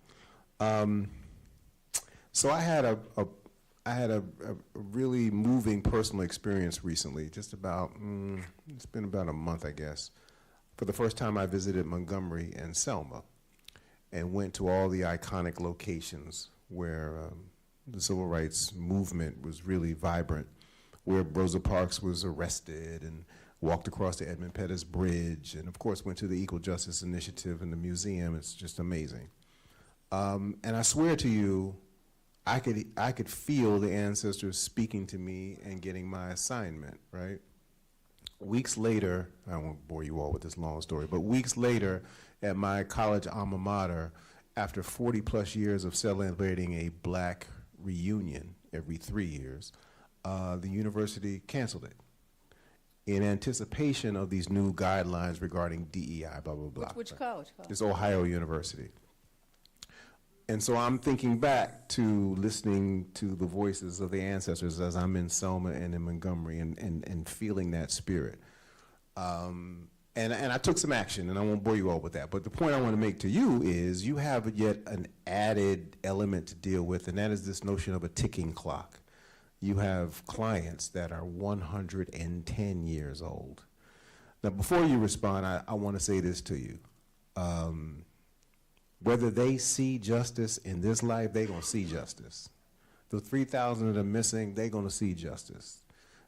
So I had a really moving personal experience recently, just about, it's been about a month, I guess. For the first time, I visited Montgomery and Selma and went to all the iconic locations where the civil rights movement was really vibrant, where Rosa Parks was arrested, and walked across the Edmund Pettus Bridge, and of course went to the Equal Justice Initiative and the museum. It's just amazing. And I swear to you, I could feel the ancestors speaking to me and getting my assignment, right? Weeks later, I won't bore you all with this long story, but weeks later at my college alma mater, after 40 plus years of celebrating a black reunion every 3 years, the university canceled it in anticipation of these new guidelines regarding DEI, blah, blah, blah. Which college? It's Ohio University. And so I'm thinking back to listening to the voices of the ancestors as I'm in Selma and in Montgomery and feeling that spirit. And I took some action, and I won't bore you all with that. But the point I want to make to you is you have yet an added element to deal with, and that is this notion of a ticking clock. You have clients that are 110 years old. Now, before you respond, I want to say this to you. Whether they see justice in this life, they're going to see justice. The 3,000 that are missing, they're going to see justice.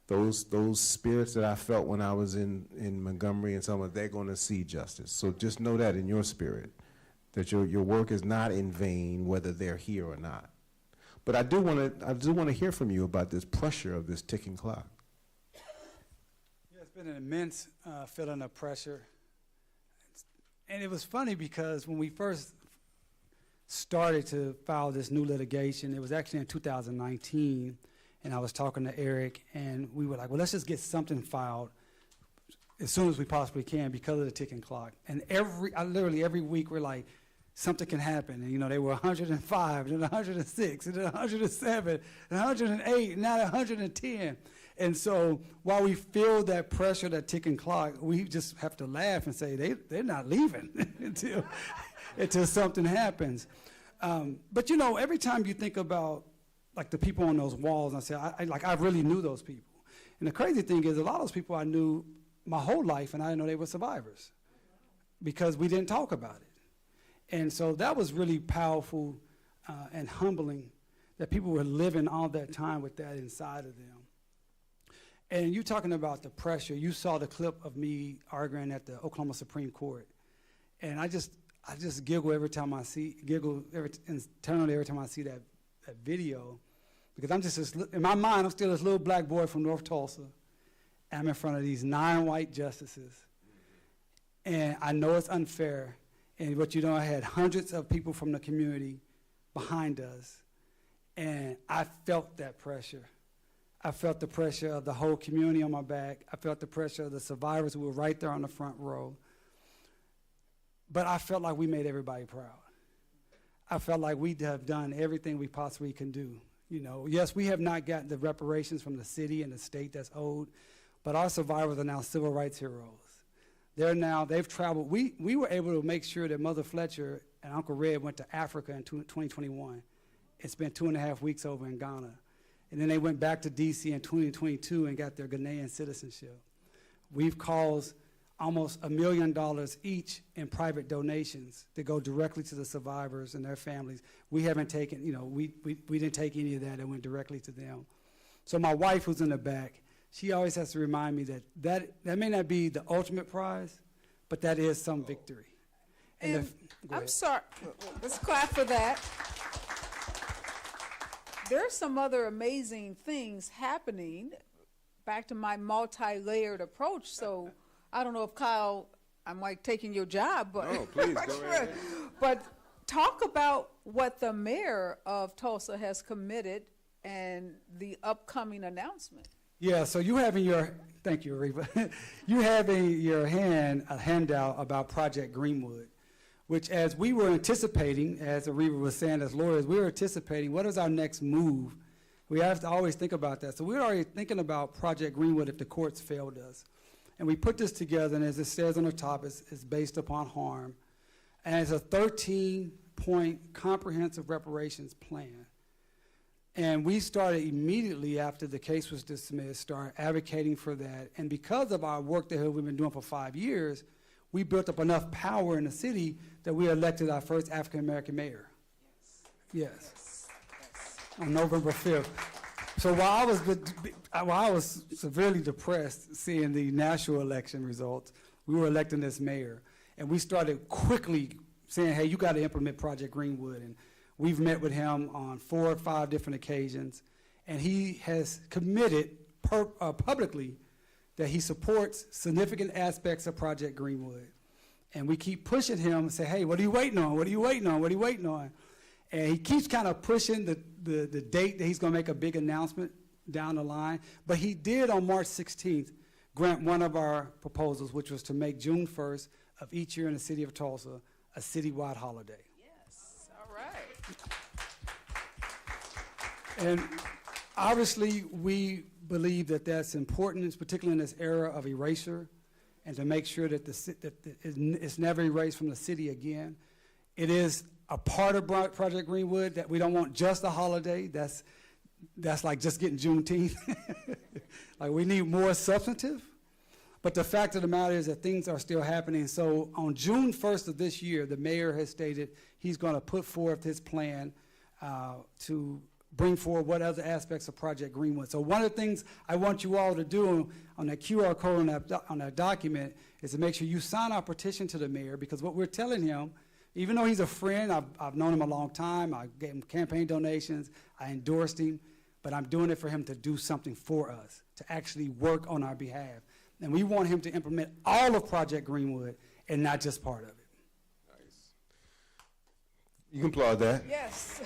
Those spirits that I felt when I was in Montgomery and Selma, they're going to see justice. So just know that in your spirit, that your work is not in vain, whether they're here or not. But I do want to hear from you about this pressure of this ticking clock. Yeah, it's been an immense feeling of pressure. And it was funny because when we first started to file this new litigation, it was actually in 2019, and I was talking to Eric, and we were like, well, let's just get something filed as soon as we possibly can because of the ticking clock. And literally every week we're like, something can happen. And, they were 105, and then 106, and then 107, and 108, and now 110. And so while we feel that pressure, that ticking clock, we just have to laugh and say they're not leaving until something happens. But, every time you think about, like, the people on those walls, and I say, I really knew those people. And the crazy thing is a lot of those people I knew my whole life, and I didn't know they were survivors because we didn't talk about it. And so that was really powerful and humbling that people were living all that time with that inside of them. And you talking about the pressure, you saw the clip of me arguing at the Oklahoma Supreme Court. And I just giggle every time I see, internally every time I see that video, because I'm just, in my mind, I'm still this little black boy from North Tulsa. And I'm in front of these 9 white justices. And I know it's unfair. But I had hundreds of people from the community behind us, and I felt that pressure. I felt the pressure of the whole community on my back. I felt the pressure of the survivors who were right there on the front row. But I felt like we made everybody proud. I felt like we have done everything we possibly can do. You know, yes, we have not gotten the reparations from the city and the state that's owed, but our survivors are now civil rights heroes. They've traveled. We were able to make sure that Mother Fletcher and Uncle Red went to Africa in 2021 and spent 2.5 weeks over in Ghana. And then they went back to D.C. in 2022 and got their Ghanaian citizenship. We've caused almost $1 million each in private donations that go directly to the survivors and their families. We haven't taken, you know, we didn't take any of that. It went directly to them. So my wife, who's in the back, she always has to remind me that may not be the ultimate prize, but that is some victory. And I'm sorry, let's clap for that. There's some other amazing things happening. Back to my multi-layered approach. So I don't know if Kyle, I'm like taking your job, but no, please go ahead. But talk about what the mayor of Tulsa has committed and the upcoming announcement. Yeah, so you have in your, thank you, Reba. You have in your hand a handout about Project Greenwood, which as we were anticipating, as Reba was saying as lawyers, we were anticipating what is our next move. We have to always think about that. So we're already thinking about Project Greenwood if the courts failed us. And we put this together, and as it says on the top, it's based upon harm. And it's a 13-point comprehensive reparations plan. And we started immediately after the case was dismissed, started advocating for that. And because of our work that we've been doing for 5 years, we built up enough power in the city that we elected our first African-American mayor. Yes. On November 5th. So while I was severely depressed seeing the national election results, we were electing this mayor. And we started quickly saying, hey, you got to implement Project Greenwood. And we've met with him on 4 or 5 different occasions. And he has committed publicly that he supports significant aspects of Project Greenwood. And we keep pushing him and say, hey, what are you waiting on? What are you waiting on? What are you waiting on? And he keeps kind of pushing the date that he's going to make a big announcement down the line. But he did on March 16th grant one of our proposals, which was to make June 1st of each year in the city of Tulsa a citywide holiday. Yes, all right. And obviously, we believe that that's important, particularly in this era of erasure, and to make sure that it's never erased from the city again. It is a part of Project Greenwood that we don't want just a holiday. That's like just getting Juneteenth. Like we need more substantive. But the fact of the matter is that things are still happening. So on June 1st of this year, the mayor has stated he's going to put forth his plan to bring forward what other aspects of Project Greenwood. So one of the things I want you all to do on that QR code on that document is to make sure you sign our petition to the mayor, because what we're telling him, even though he's a friend, I've known him a long time, I gave him campaign donations, I endorsed him, but I'm doing it for him to do something for us, to actually work on our behalf. And we want him to implement all of Project Greenwood and not just part of it. Nice. You can applaud that. Yes.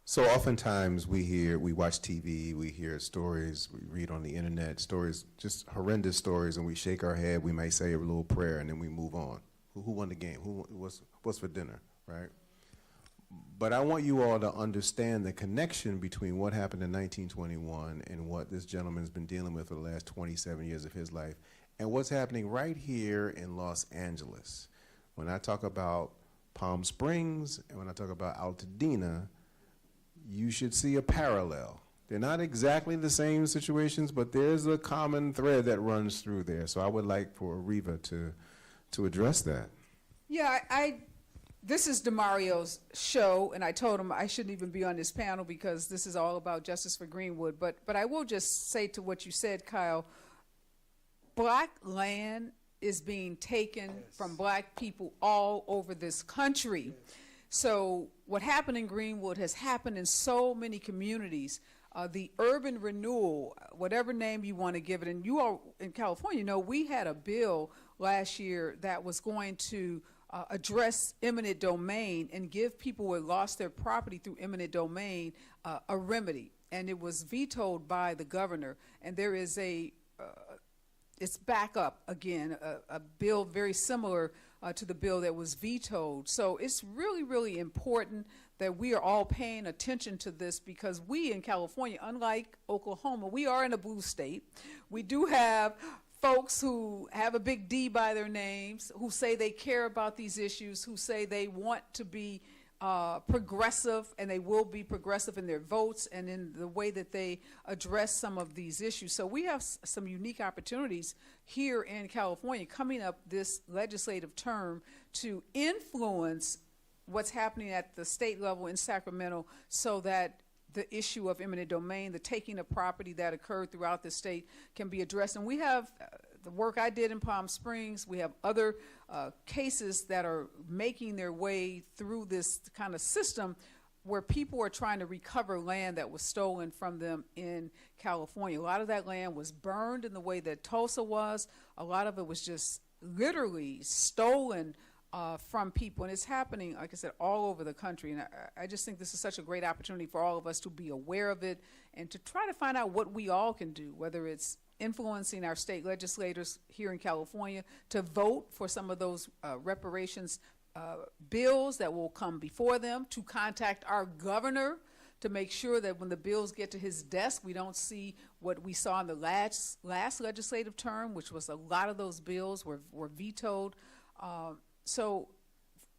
So oftentimes we watch TV, we hear stories, we read on the internet, stories, just horrendous stories, and we shake our head, we may say a little prayer, and then we move on. Who won the game? What's for dinner, right? But I want you all to understand the connection between what happened in 1921 and what this gentleman's been dealing with for the last 27 years of his life, and what's happening right here in Los Angeles. When I talk about Palm Springs and when I talk about Altadena, you should see a parallel. They're not exactly the same situations, but there's a common thread that runs through there. So I would like for Reva to address that. Yeah, this is DeMario's show, and I told him I shouldn't even be on this panel because this is all about justice for Greenwood. But I will just say to what you said, Kyle, black land is being taken from black people all over this country. So what happened in Greenwood has happened in so many communities. The urban renewal, whatever name you want to give it, and you all in California know we had a bill last year that was going to address eminent domain and give people who had lost their property through eminent domain a remedy. And it was vetoed by the governor. And there is it's back up again, a bill very similar to the bill that was vetoed. So it's really, really important that we are all paying attention to this, because we in California, unlike Oklahoma, we are in a blue state. We do have folks who have a big D by their names, who say they care about these issues, who say they want to be progressive, and they will be progressive in their votes and in the way that they address some of these issues. So we have some unique opportunities here in California coming up this legislative term to influence what's happening at the state level in Sacramento, so that the issue of eminent domain, the taking of property that occurred throughout the state, can be addressed. And we have the work I did in Palm Springs. We have other cases that are making their way through this kind of system where people are trying to recover land that was stolen from them in California. A lot of that land was burned in the way that Tulsa was. A lot of it was just literally stolen from people, and it's happening, like I said, all over the country. And I just think this is such a great opportunity for all of us to be aware of it and to try to find out what we all can do, whether it's influencing our state legislators here in California to vote for some of those reparations bills that will come before them, to contact our governor to make sure that when the bills get to his desk, we don't see what we saw in the last legislative term, which was a lot of those bills were vetoed. So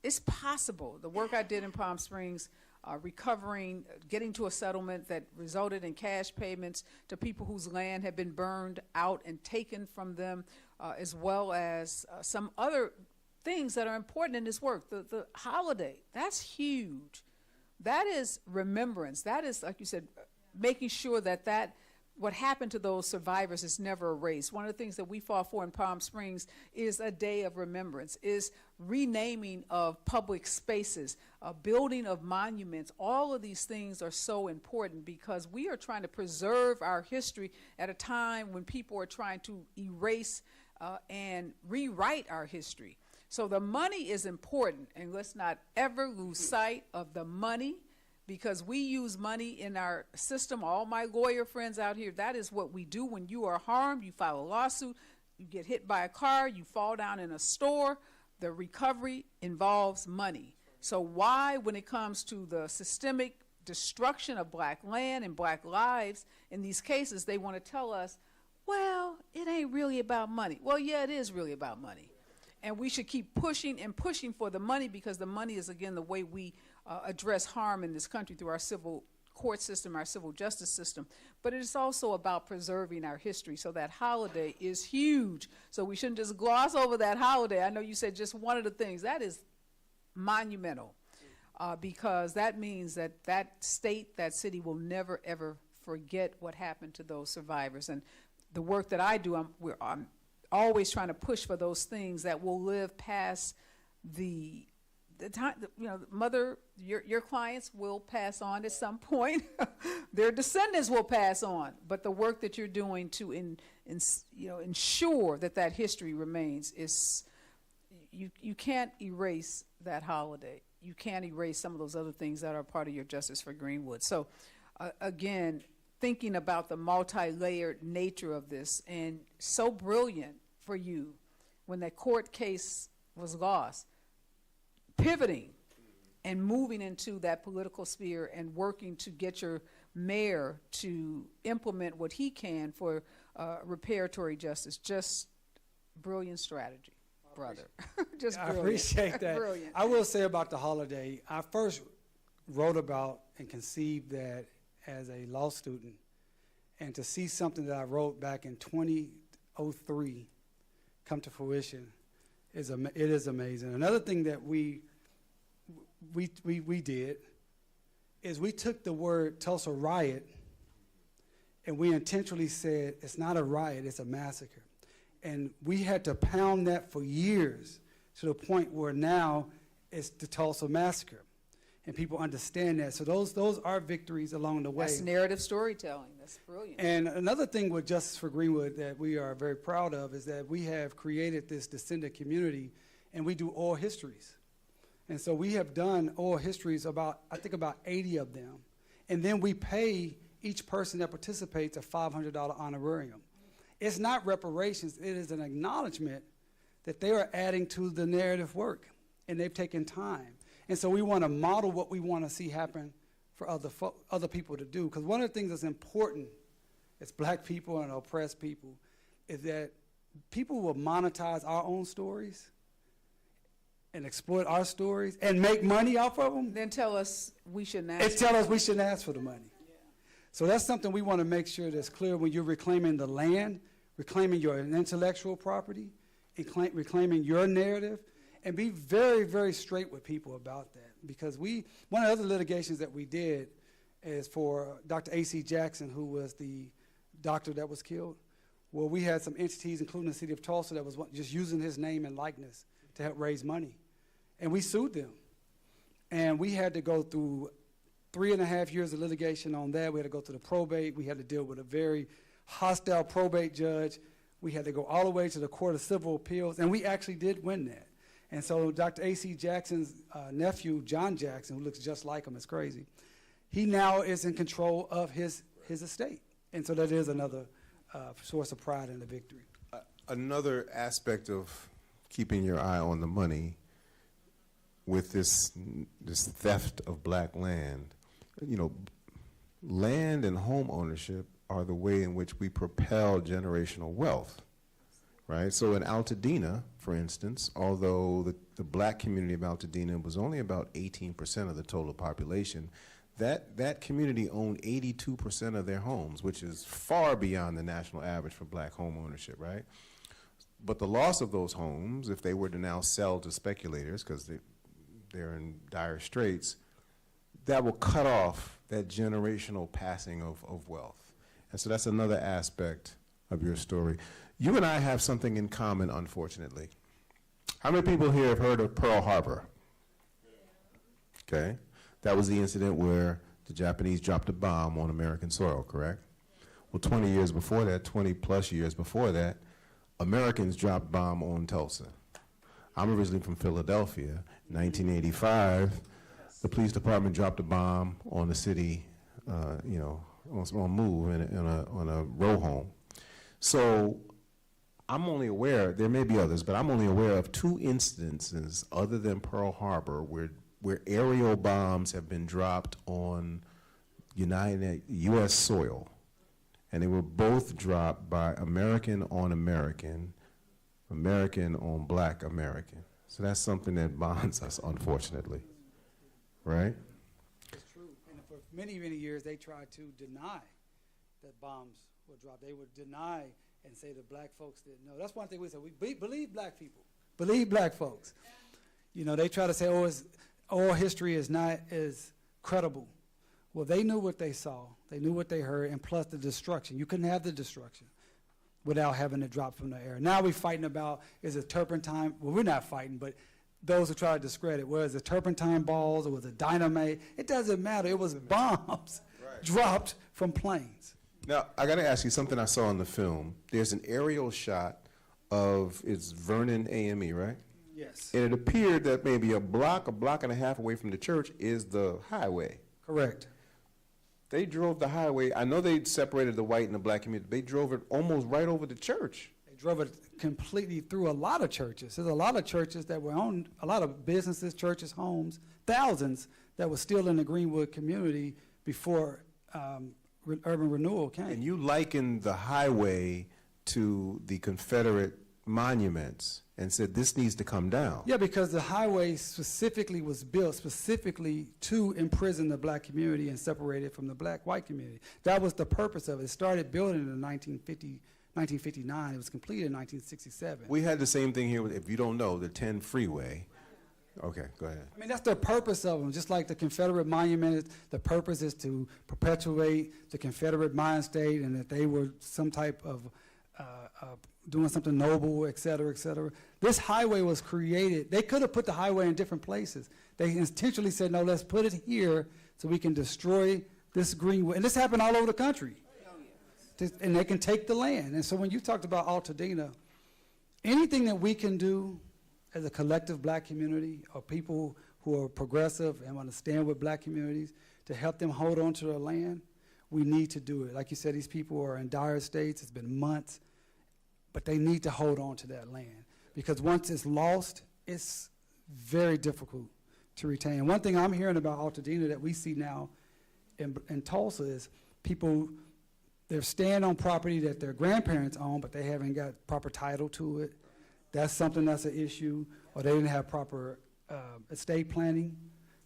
it's possible. The work I did in Palm Springs, recovering, getting to a settlement that resulted in cash payments to people whose land had been burned out and taken from them, as well as some other things that are important in this work. The holiday, that's huge. That is remembrance. That is, like you said, making sure that what happened to those survivors is never erased. One of the things that we fought for in Palm Springs is a day of remembrance, is renaming of public spaces, building of monuments. All of these things are so important because we are trying to preserve our history at a time when people are trying to erase and rewrite our history. So the money is important, and let's not ever lose sight of the money, because we use money in our system. All my lawyer friends out here, that is what we do. When you are harmed, you file a lawsuit, you get hit by a car, you fall down in a store, the recovery involves money. So why, when it comes to the systemic destruction of black land and black lives, in these cases, they want to tell us, well, it ain't really about money. Well, yeah, it is really about money. And we should keep pushing and pushing for the money, because the money is, again, the way we address harm in this country through our civil court system, our civil justice system. But it is also about preserving our history. So that holiday is huge. So we shouldn't just gloss over that holiday. I know you said just one of the things. That is monumental, because that means that that state, that city will never, ever forget what happened to those survivors. And the work that I do, I'm always trying to push for those things that will live past the time. Mother, your clients will pass on at some point. Their descendants will pass on. But the work that you're doing to ensure that history remains is, you can't erase that holiday. You can't erase some of those other things that are part of your Justice for Greenwood. So again, thinking about the multi-layered nature of this, and so brilliant for you when that court case was lost, pivoting and moving into that political sphere and working to get your mayor to implement what he can for reparatory justice. Just brilliant strategy, brother. Just brilliant. I appreciate that. Brilliant. I will say about the holiday, I first wrote about and conceived that as a law student, and to see something that I wrote back in 2003 come to fruition it is amazing. Another thing that we did is we took the word Tulsa riot and we intentionally said it's not a riot, it's a massacre. And we had to pound that for years to the point where now it's the Tulsa massacre. And people understand that. So those are victories along the way. That's narrative storytelling. That's brilliant. And another thing with Justice for Greenwood that we are very proud of is that we have created this descendant community, and we do oral histories. And so we have done oral histories, about 80 of them. And then we pay each person that participates a $500 honorarium. It's not reparations. It is an acknowledgement that they are adding to the narrative work, and they've taken time. And so we want to model what we want to see happen for other people to do. Because one of the things that's important as black people and oppressed people is that people will monetize our own stories and exploit our stories and make money off of them. Then tell us we shouldn't ask. And tell us we shouldn't ask for the money. So that's something we want to make sure that's clear when you're reclaiming the land, reclaiming your intellectual property, and reclaiming your narrative, and be very, very straight with people about that. Because one of the other litigations that we did is for Dr. A.C. Jackson, who was the doctor that was killed. Well, we had some entities, including the city of Tulsa, that was just using his name and likeness to help raise money. And we sued them. And we had to go through 3.5 years of litigation on that. We had to go through the probate. We had to deal with a very hostile probate judge. We had to go all the way to the Court of Civil Appeals, and we actually did win that. And so Dr. A.C. Jackson's nephew, John Jackson, who looks just like him, it's crazy, he now is in control of his estate. And so that is another source of pride in the victory. Another aspect of keeping your eye on the money with this theft of black land, land and home ownership are the way in which we propel generational wealth, right? So in Altadena, for instance, although the black community of Altadena was only about 18% of the total population, that community owned 82% of their homes, which is far beyond the national average for black home ownership, right? But the loss of those homes, if they were to now sell to speculators, because they're in dire straits, that will cut off that generational passing of wealth. And so that's another aspect of your story. You and I have something in common, unfortunately. How many people here have heard of Pearl Harbor? Okay. That was the incident where the Japanese dropped a bomb on American soil, correct? Well, 20 years before that, 20 plus years before that, Americans dropped a bomb on Tulsa. I'm originally from Philadelphia. In 1985, the police department dropped a bomb on the city, on move on a row home. So I'm only aware, there may be others, but I'm only aware of 2 instances other than Pearl Harbor where aerial bombs have been dropped on U.S. soil. And they were both dropped by American on American, American on black American. So that's something that bonds us, unfortunately, right? It's true. And for many, many years, they tried to deny that bombs were dropped. They would deny and say the black folks didn't know. That's one thing we said. We believe black people. Believe black folks. They try to say, oral history is not as credible. Well, they knew what they saw. They knew what they heard, and plus the destruction. You couldn't have the destruction without having it drop from the air. Now we're fighting about, is it turpentine? Well, we're not fighting, but those who try to discredit, was it turpentine balls or was it dynamite? It doesn't matter. It was bombs dropped from planes. Now, I got to ask you something I saw in the film. There's an aerial shot of, it's Vernon AME, right? Yes. And it appeared that maybe a block and a half away from the church is the highway. Correct. They drove the highway. I know they separated the white and the black community. They drove it almost right over the church. They drove it completely through a lot of churches. There's a lot of churches that were owned, a lot of businesses, churches, homes, thousands that were still in the Greenwood community before urban renewal came. And you likened the highway to the Confederate monuments and said this needs to come down. Yeah, because the highway specifically was built specifically to imprison the black community and separate it from the black-white community. That was the purpose of it. It started building in 1959. It was completed in 1967. We had the same thing here with, if you don't know, the 10 freeway. Okay, go ahead. I mean, that's the purpose of them. Just like the Confederate monument, the purpose is to perpetuate the Confederate mind state and that they were some type of doing something noble, et cetera, et cetera. This highway was created. They could have put the highway in different places. They intentionally said, no, let's put it here so we can destroy this Greenwood. And this happened all over the country. And they can take the land. And so when you talked about Altadena, anything that we can do as a collective black community or people who are progressive and want to stand with black communities to help them hold on to their land, we need to do it. Like you said, these people are in dire states. It's been months. But they need to hold on to that land because once it's lost, it's very difficult to retain. And one thing I'm hearing about Altadena that we see now in Tulsa is people, they're staying on property that their grandparents own, but they haven't got proper title to it. That's something that's an issue, or they didn't have proper estate planning.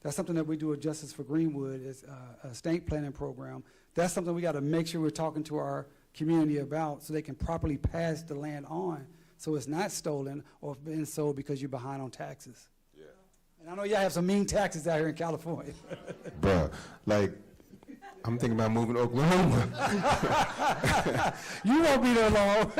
That's something that we do at Justice for Greenwood, is a estate planning program. That's something we got to make sure we're talking to our community about so they can properly pass the land on so it's not stolen or been sold because you're behind on taxes. Yeah. And I know y'all have some mean taxes out here in California. Bruh, like, I'm thinking about moving to Oklahoma. You won't be there long.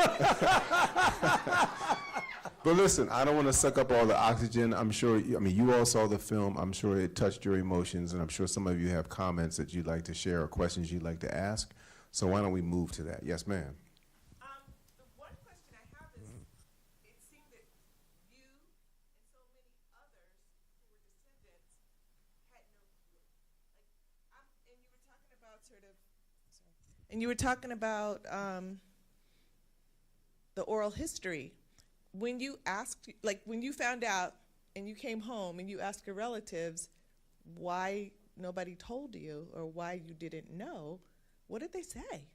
But listen, I don't want to suck up all the oxygen. I'm sure, you all saw the film. I'm sure it touched your emotions, and I'm sure some of you have comments that you'd like to share or questions you'd like to ask. So why don't we move to that? Yes, ma'am. The one question I have is, it seemed that you and so many others who were descendants had no clue. And you were talking about and you were talking about the oral history. When you asked, when you found out and you came home and you asked your relatives why nobody told you or why you didn't know, what did they say?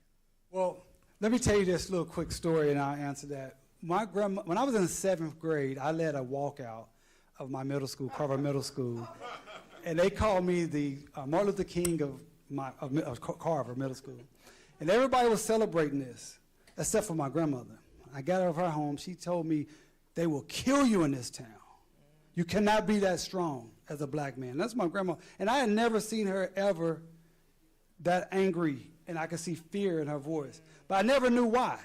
Well, let me tell you this little quick story and I'll answer that. My grandma, when I was in the 7th grade, I led a walkout of my middle school, Carver Middle School, and they called me the Martin Luther King of Carver Middle School. And everybody was celebrating this, except for my grandmother. I got out of her home. She told me, they will kill you in this town. You cannot be that strong as a black man. That's my grandma. And I had never seen her ever that angry, and I could see fear in her voice. But I never knew why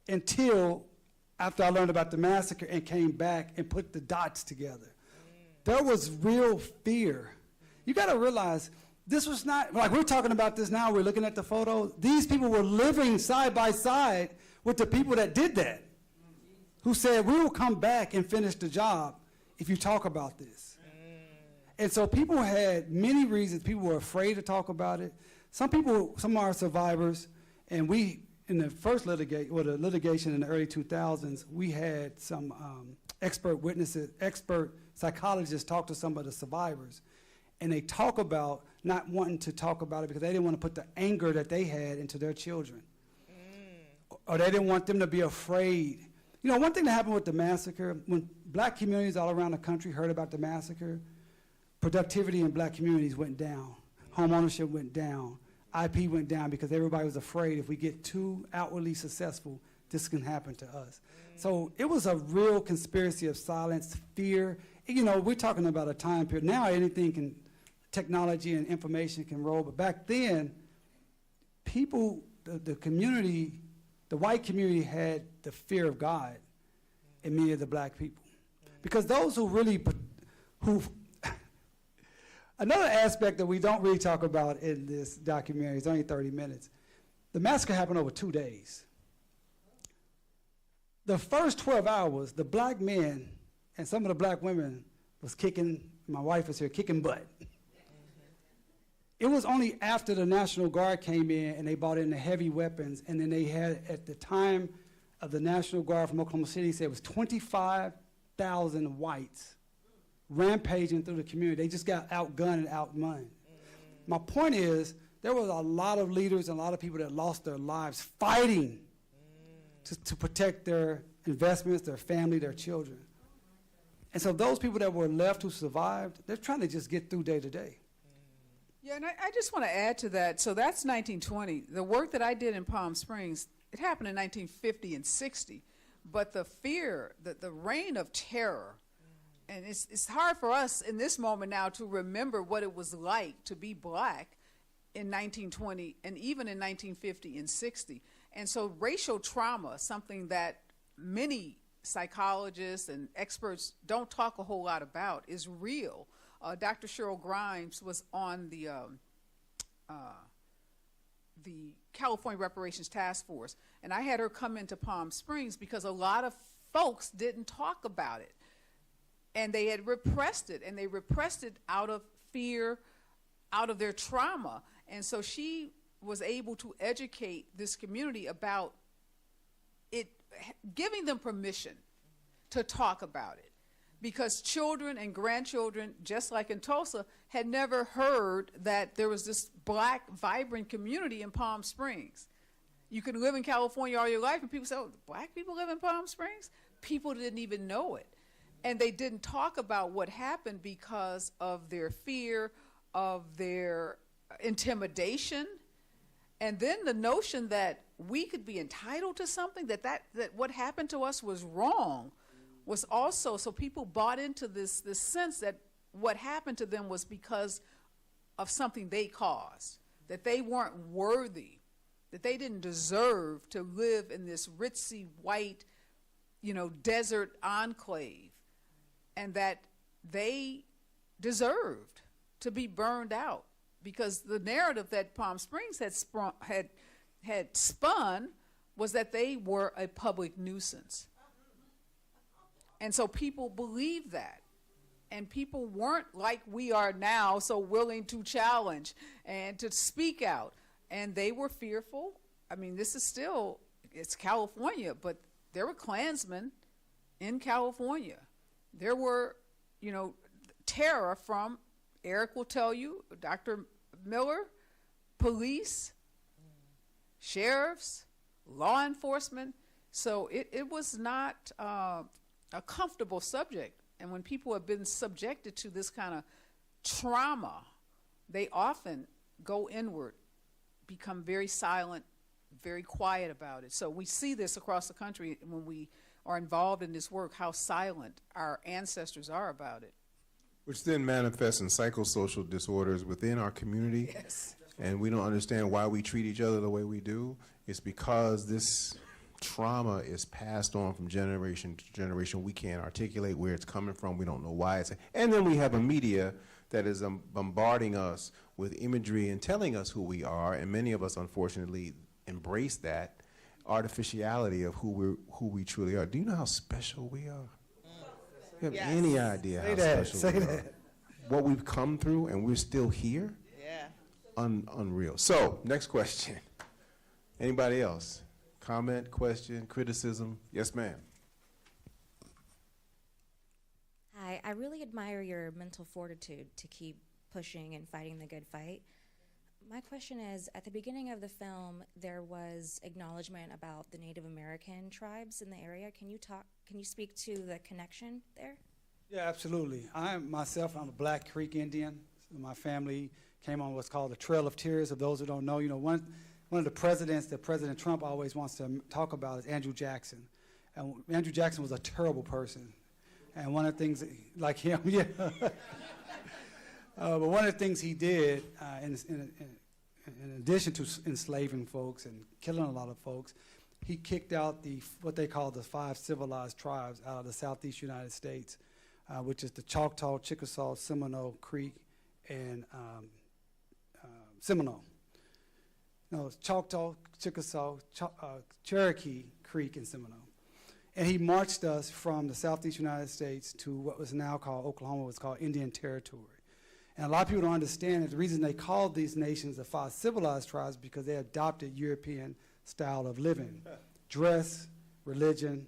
until after I learned about the massacre and came back and put the dots together. There was real fear. You got to realize this was not, like we're talking about this now, we're looking at the photo. These people were living side by side with the people that did that, who said, we will come back and finish the job if you talk about this. And so people had many reasons. People were afraid to talk about it. Some are survivors, and we, in the first litigation in the early 2000s, we had some expert witnesses, expert psychologists talk to some of the survivors, and they talk about not wanting to talk about it because they didn't want to put the anger that they had into their children. Or they didn't want them to be afraid. You know, one thing that happened with the massacre, when black communities all around the country heard about the massacre, productivity in black communities went down. Home ownership went down. IP went down because everybody was afraid if we get too outwardly successful, this can happen to us. So it was a real conspiracy of silence, fear. You know, we're talking about a time period. Now anything can, technology and information can roll, but back then, people, the community, the white community had the fear of God in many of the black people. Because those who really, another aspect that we don't really talk about in this documentary, it's only 30 minutes, the massacre happened over 2 days. The first 12 hours, the black men and some of the black women was kicking, my wife was here, kicking butt. It was only after the National Guard came in and they brought in the heavy weapons, and then they had, at the time of the National Guard from Oklahoma City, said it was 25,000 whites rampaging through the community. They just got outgunned and outmanned. My point is, there was a lot of leaders and a lot of people that lost their lives fighting to protect their investments, their family, their children. And so those people that were left who survived, they're trying to just get through day to day. Yeah, and I just want to add to that. So that's 1920. The work that I did in Palm Springs, it happened in 1950 and 60. But the fear, the reign of terror, and it's hard for us in this moment now to remember what it was like to be black in 1920 and even in 1950 and 60. And so racial trauma, something that many psychologists and experts don't talk a whole lot about, is real. Dr. Cheryl Grimes was on the California Reparations Task Force, and I had her come into Palm Springs because a lot of folks didn't talk about it, and they had repressed it, and they repressed it out of fear, out of their trauma. And so she was able to educate this community about it, giving them permission to talk about it, because children and grandchildren, just like in Tulsa, had never heard that there was this black, vibrant community in Palm Springs. You can live in California all your life, and people say, oh, black people live in Palm Springs? People didn't even know it. And they didn't talk about what happened because of their fear, of their intimidation, and then the notion that we could be entitled to something, that what happened to us was wrong, was also, so people bought into this sense that what happened to them was because of something they caused, that they weren't worthy, that they didn't deserve to live in this ritzy white, desert enclave, and that they deserved to be burned out, because the narrative that Palm Springs had spun was that they were a public nuisance. And so people believed that. And people weren't like we are now, so willing to challenge and to speak out. And they were fearful. I mean, it's California, but there were Klansmen in California. There were, terror from, Eric will tell you, Dr. Miller, police, sheriffs, law enforcement. So it was not a comfortable subject. And when people have been subjected to this kind of trauma, they often go inward, become very silent, very quiet about it. So we see this across the country when we are involved in this work, how silent our ancestors are about it. Which then manifests in psychosocial disorders within our community. Yes. And we don't understand why we treat each other the way we do. It's because this trauma is passed on from generation to generation. We can't articulate where it's coming from. We don't know why it's. And then we have a media that is bombarding us with imagery and telling us who we are. And many of us, unfortunately, embrace that artificiality of who we truly are. Do you know how special we are? You have any idea how special we are? What we've come through, and we're still here? Yeah. Unreal. So, next question. Anybody else? Comment, question, criticism? Yes, ma'am. Hi, I really admire your mental fortitude to keep pushing and fighting the good fight. My question is, at the beginning of the film, there was acknowledgement about the Native American tribes in the area. Can you speak to the connection there? Yeah, absolutely. I'm a Black Creek Indian. So my family came on what's called the Trail of Tears. Of those who don't know, one of the presidents that President Trump always wants to talk about is Andrew Jackson. And Andrew Jackson was a terrible person. And one of the things, like him, yeah. But one of the things he did, in addition to enslaving folks and killing a lot of folks, he kicked out what they call the 5 civilized tribes out of the southeast United States, which is the Choctaw, Chickasaw, Seminole, Creek, and Seminole. No, it's Choctaw, Chickasaw, Cherokee, Creek, and Seminole. And he marched us from the southeast United States to what was now called Oklahoma, was called Indian Territory. And a lot of people don't understand that the reason they called these nations the 5 civilized tribes because they adopted European style of living. Dress, religion,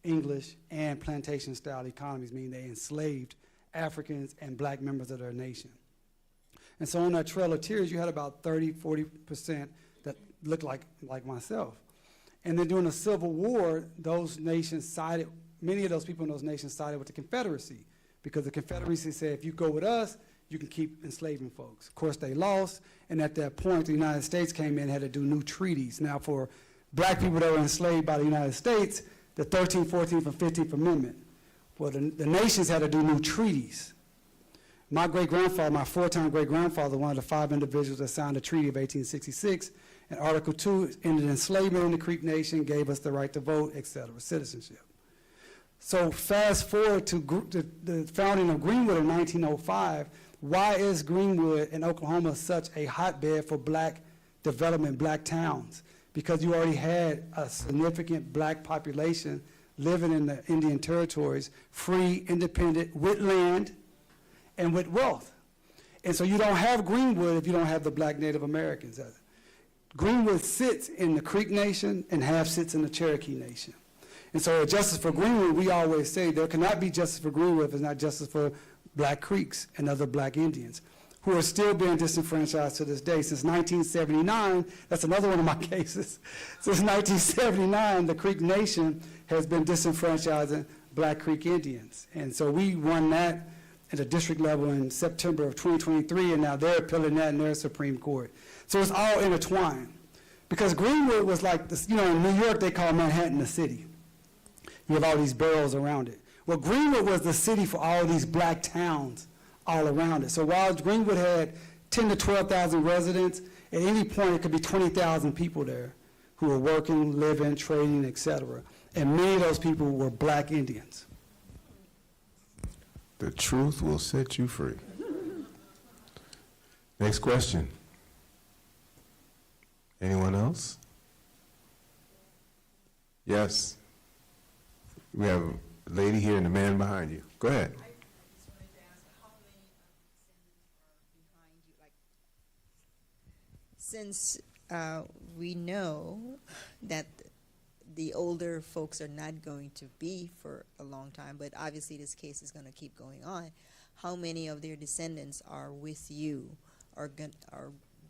English, and plantation style economies, meaning they enslaved Africans and black members of their nation. And so on that Trail of Tears, you had about 30–40% that looked like myself. And then during the Civil War, those nations sided, many of those people in those nations sided with the Confederacy, because the Confederacy said, if you go with us, you can keep enslaving folks. Of course, they lost, and at that point, the United States came in and had to do new treaties. Now, for black people that were enslaved by the United States, the 13th, 14th, and 15th Amendment, well, the nations had to do new treaties. My great-grandfather, my 4-time great-grandfather, one of the 5 individuals that signed the Treaty of 1866, and Article 2 ended enslavement in the Creek Nation, gave us the right to vote, et cetera, citizenship. So fast forward to the founding of Greenwood in 1905, why is Greenwood in Oklahoma such a hotbed for black development, black towns? Because you already had a significant black population living in the Indian territories, free, independent, with land and with wealth. And so you don't have Greenwood if you don't have the black Native Americans. Greenwood sits in the Creek Nation and half sits in the Cherokee Nation. And so at Justice for Greenwood, we always say there cannot be justice for Greenwood if it's not justice for Black Creeks and other Black Indians who are still being disenfranchised to this day. Since 1979, that's another one of my cases. Since 1979, the Creek Nation has been disenfranchising Black Creek Indians. And so we won that at the district level in September of 2023, and now they're appealing that in their Supreme Court. So it's all intertwined. Because Greenwood was like, this, you know, in New York they call Manhattan the city. You have all these boroughs around it. Well, Greenwood was the city for all these Black towns all around it. So while Greenwood had 10 to 12,000 residents, at any point it could be 20,000 people there who were working, living, trading, etc. And many of those people were Black Indians. The truth will set you free. Next question. Anyone else? Yes. We have a lady here and a man behind you. Go ahead. Since we know that the older folks are not going to be for a long time, but obviously this case is going to keep going on, how many of their descendants are with you, are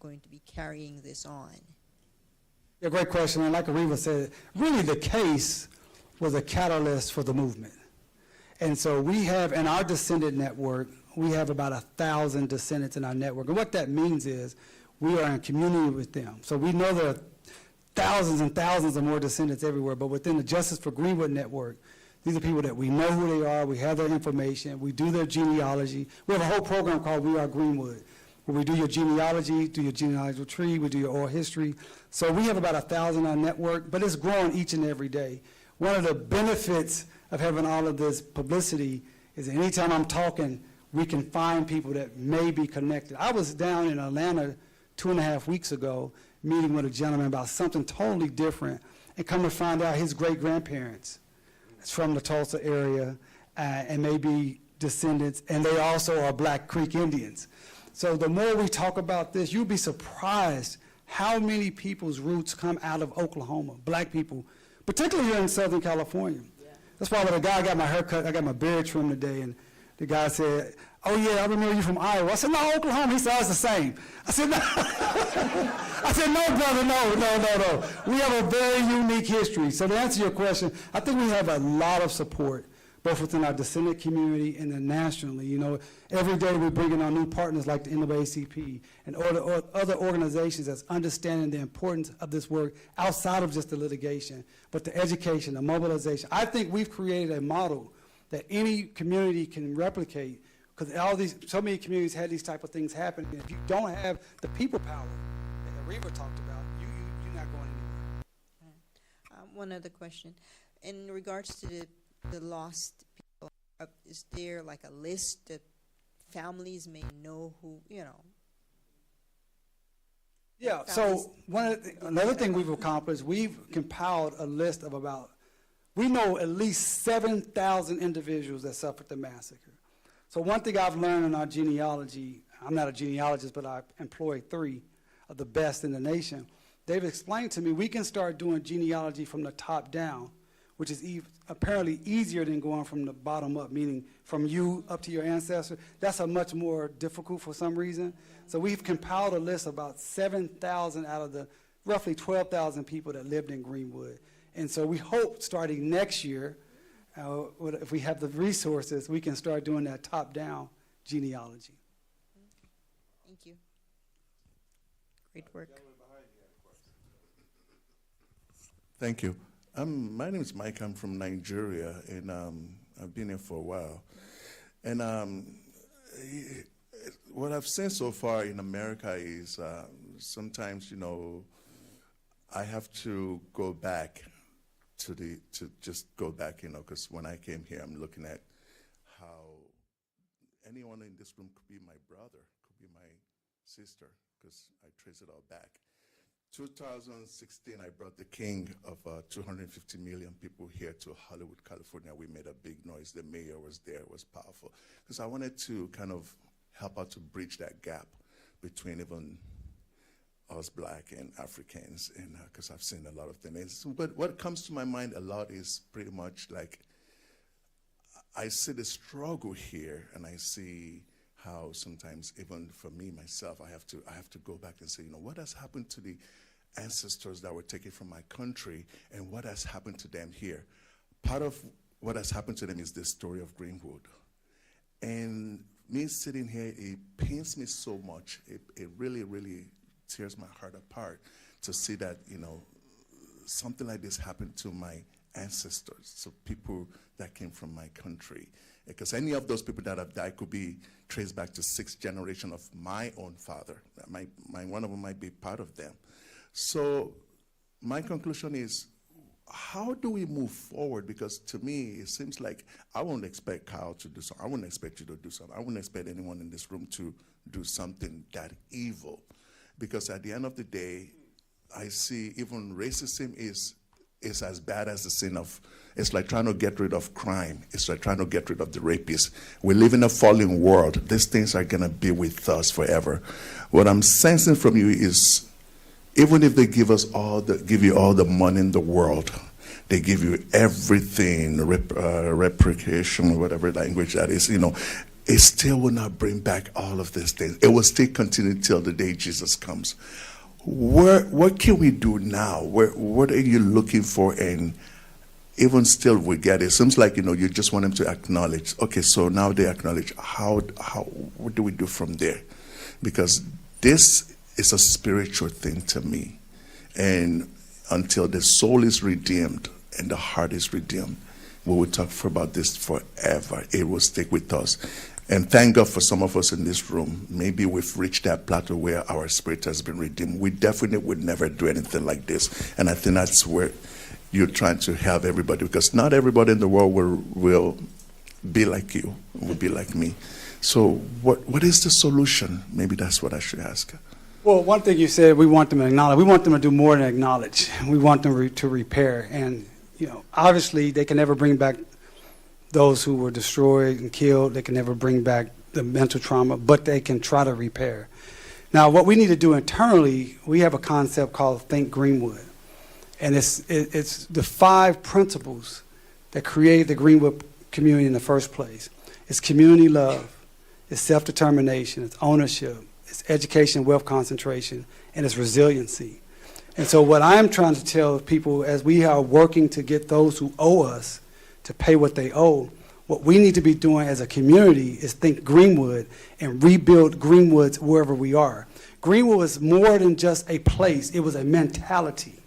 going to be carrying this on? Yeah, great question. And like Ariva said, really the case was a catalyst for the movement. And so we have, in our descendant network, we have about 1,000 descendants in our network. And what that means is we are in community with them. So we know there are thousands and thousands of more descendants everywhere, but within the Justice for Greenwood network, these are people that we know who they are, we have their information, we do their genealogy. We have a whole program called We Are Greenwood, where we do your genealogy, do your genealogical tree, we do your oral history. So we have about 1,000 on our network, but it's growing each and every day. One of the benefits of having all of this publicity is that anytime I'm talking, we can find people that may be connected. I was down in Atlanta 2.5 weeks ago meeting with a gentleman about something totally different, and come to find out his great-grandparents is from the Tulsa area and maybe descendants, and they also are Black Creek Indians. So the more we talk about this, you'll be surprised how many people's roots come out of Oklahoma, Black people, particularly here in Southern California. Yeah. That's why when the guy got my haircut, I got my beard trimmed today, and the guy said, "Oh yeah, I remember you from Iowa." I said, "No, Oklahoma." He said, "Oh, it's the same." I said, "No." I said, "No, brother, no. We have a very unique history." So to answer your question, I think we have a lot of support, both within our descendant community and then nationally. You know, every day we're bringing on new partners like the NAACP and other organizations that's understanding the importance of this work outside of just the litigation, but the education, the mobilization. I think we've created a model that any community can replicate, because so many communities had these type of things happen. And if you don't have the people power that Ariva talked about, you're not going anywhere. One other question. In regards to the lost people, is there like a list that families may know who, you know? Yeah, so another thing we've accomplished, we've compiled a list of we know at least 7,000 individuals that suffered the massacre. So one thing I've learned in our genealogy, I'm not a genealogist, but I employ 3 of the best in the nation. They've explained to me we can start doing genealogy from the top down, which is apparently easier than going from the bottom up, meaning from you up to your ancestor. That's a much more difficult for some reason. So we've compiled a list of about 7,000 out of the roughly 12,000 people that lived in Greenwood. And so we hope starting next year, if we have the resources, we can start doing that top-down genealogy. Thank you. Great work. Thank you. My name is Mike. I'm from Nigeria, and I've been here for a while. And what I've seen so far in America is sometimes, you know, I have to go back to just go back, you know, because when I came here, I'm looking at how anyone in this room could be my brother, could be my sister, because I trace it all back. 2016, I brought the king of 250 million people here to Hollywood, California. We made a big noise. The mayor was there. It was powerful. Because I wanted to kind of help out to bridge that gap between even us Black and Africans, and because I've seen a lot of things. But what comes to my mind a lot is pretty much like I see the struggle here, and I see how sometimes even for me myself, I have to go back and say, what has happened to the ancestors that were taken from my country, and what has happened to them here? Part of what has happened to them is the story of Greenwood. And me sitting here, it pains me so much. It really, really tears my heart apart to see that, something like this happened to my ancestors, so people that came from my country. Because any of those people that have died could be traced back to 6th generation of my own father. One of them might be part of them. So my conclusion is, how do we move forward? Because to me, it seems like I won't expect Kyle to do something. I wouldn't expect you to do something. I wouldn't expect anyone in this room to do something that evil. Because at the end of the day, I see even racism is as bad as the sin of, it's like trying to get rid of crime. It's like trying to get rid of the rapists. We live in a fallen world. These things are going to be with us forever. What I'm sensing from you is, even if they give you all the money in the world, they give you everything, replication, whatever language that is, it still will not bring back all of these things. It will still continue till the day Jesus comes. What can we do now? What are you looking for? And even still we get it. It seems like, you just want them to acknowledge. Okay, so now they acknowledge. What do we do from there? Because this is a spiritual thing to me. And until the soul is redeemed and the heart is redeemed, we will talk about this forever. It will stick with us. And thank God for some of us in this room. Maybe we've reached that plateau where our spirit has been redeemed. We definitely would never do anything like this. And I think that's where you're trying to help everybody, because not everybody in the world will be like you, will be like me. So what is the solution? Maybe that's what I should ask. Well, one thing you said, we want them to acknowledge. We want them to do more than acknowledge. We want them to repair. And, obviously they can never bring back those who were destroyed and killed. They can never bring back the mental trauma, but they can try to repair. Now, what we need to do internally, we have a concept called Think Greenwood. And it's the 5 principles that created the Greenwood community in the first place. It's community love, it's self-determination, it's ownership, it's education, wealth concentration, and it's resiliency. And so what I'm trying to tell people, as we are working to get those who owe us to pay what they owe, what we need to be doing as a community is think Greenwood and rebuild Greenwoods wherever we are. Greenwood was more than just a place, it was a mentality.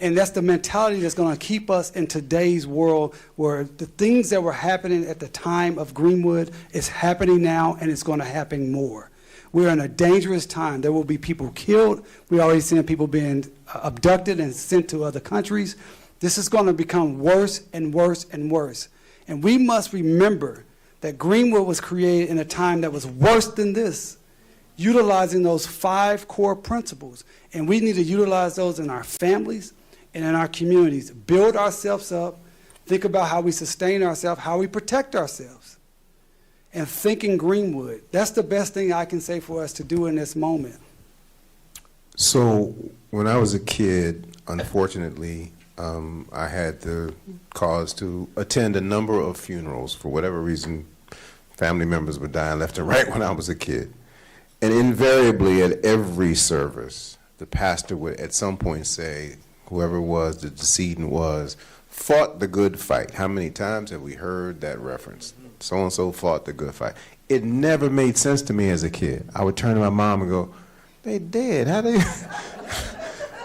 And that's the mentality that's going to keep us in today's world, where the things that were happening at the time of Greenwood is happening now, and it's going to happen more. We're in a dangerous time. There will be people killed. We already seen people being abducted and sent to other countries. This is going to become worse and worse and worse. And we must remember that Greenwood was created in a time that was worse than this, utilizing those 5 core principles. And we need to utilize those in our families and in our communities. Build ourselves up, think about how we sustain ourselves, how we protect ourselves. And thinking Greenwood. That's the best thing I can say for us to do in this moment. So when I was a kid, unfortunately, I had the cause to attend a number of funerals. For whatever reason, family members were dying left and right when I was a kid. And invariably at every service, the pastor would at some point say, whoever it was, the decedent was, fought the good fight. How many times have we heard that reference? So-and-so fought the good fight. It never made sense to me as a kid. I would turn to my mom and go, they dead. How they?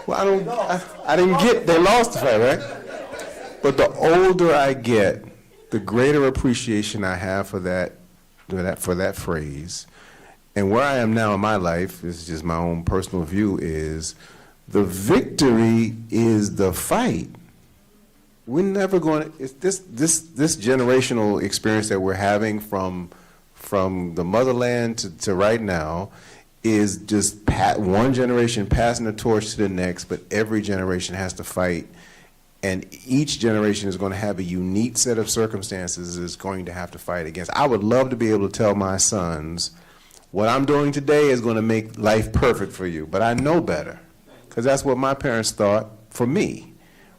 Well, I didn't get, they lost the fight, right? But the older I get, the greater appreciation I have for that phrase. And where I am now in my life, this is just my own personal view, is the victory is the fight. We're never going to, this generational experience that we're having from the motherland to right now is just one generation passing the torch to the next, but every generation has to fight. And each generation is going to have a unique set of circumstances it's going to have to fight against. I would love to be able to tell my sons what I'm doing today is going to make life perfect for you. But I know better, because that's what my parents thought for me,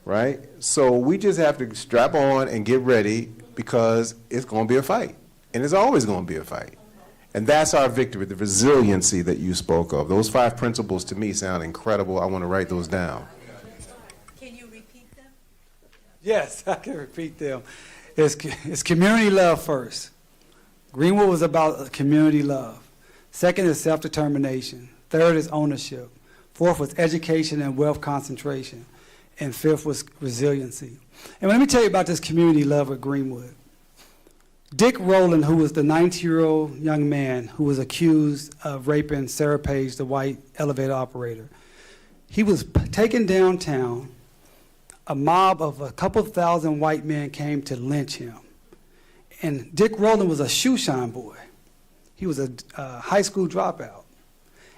right? So we just have to strap on and get ready, because it's going to be a fight. And it's always going to be a fight. And that's our victory, the resiliency that you spoke of. Those 5 principles to me sound incredible. I want to write those down. Can you repeat them? Yes, I can repeat them. It's community love first. Greenwood was about community love. Second is self-determination. Third is ownership. Fourth was education and wealth concentration. And fifth was resiliency. And let me tell you about this community love at Greenwood. Dick Rowland, who was the 19-year-old young man who was accused of raping Sarah Page, the white elevator operator, he was taken downtown. A mob of a couple thousand white men came to lynch him. And Dick Rowland was a shoeshine boy. He was a high school dropout.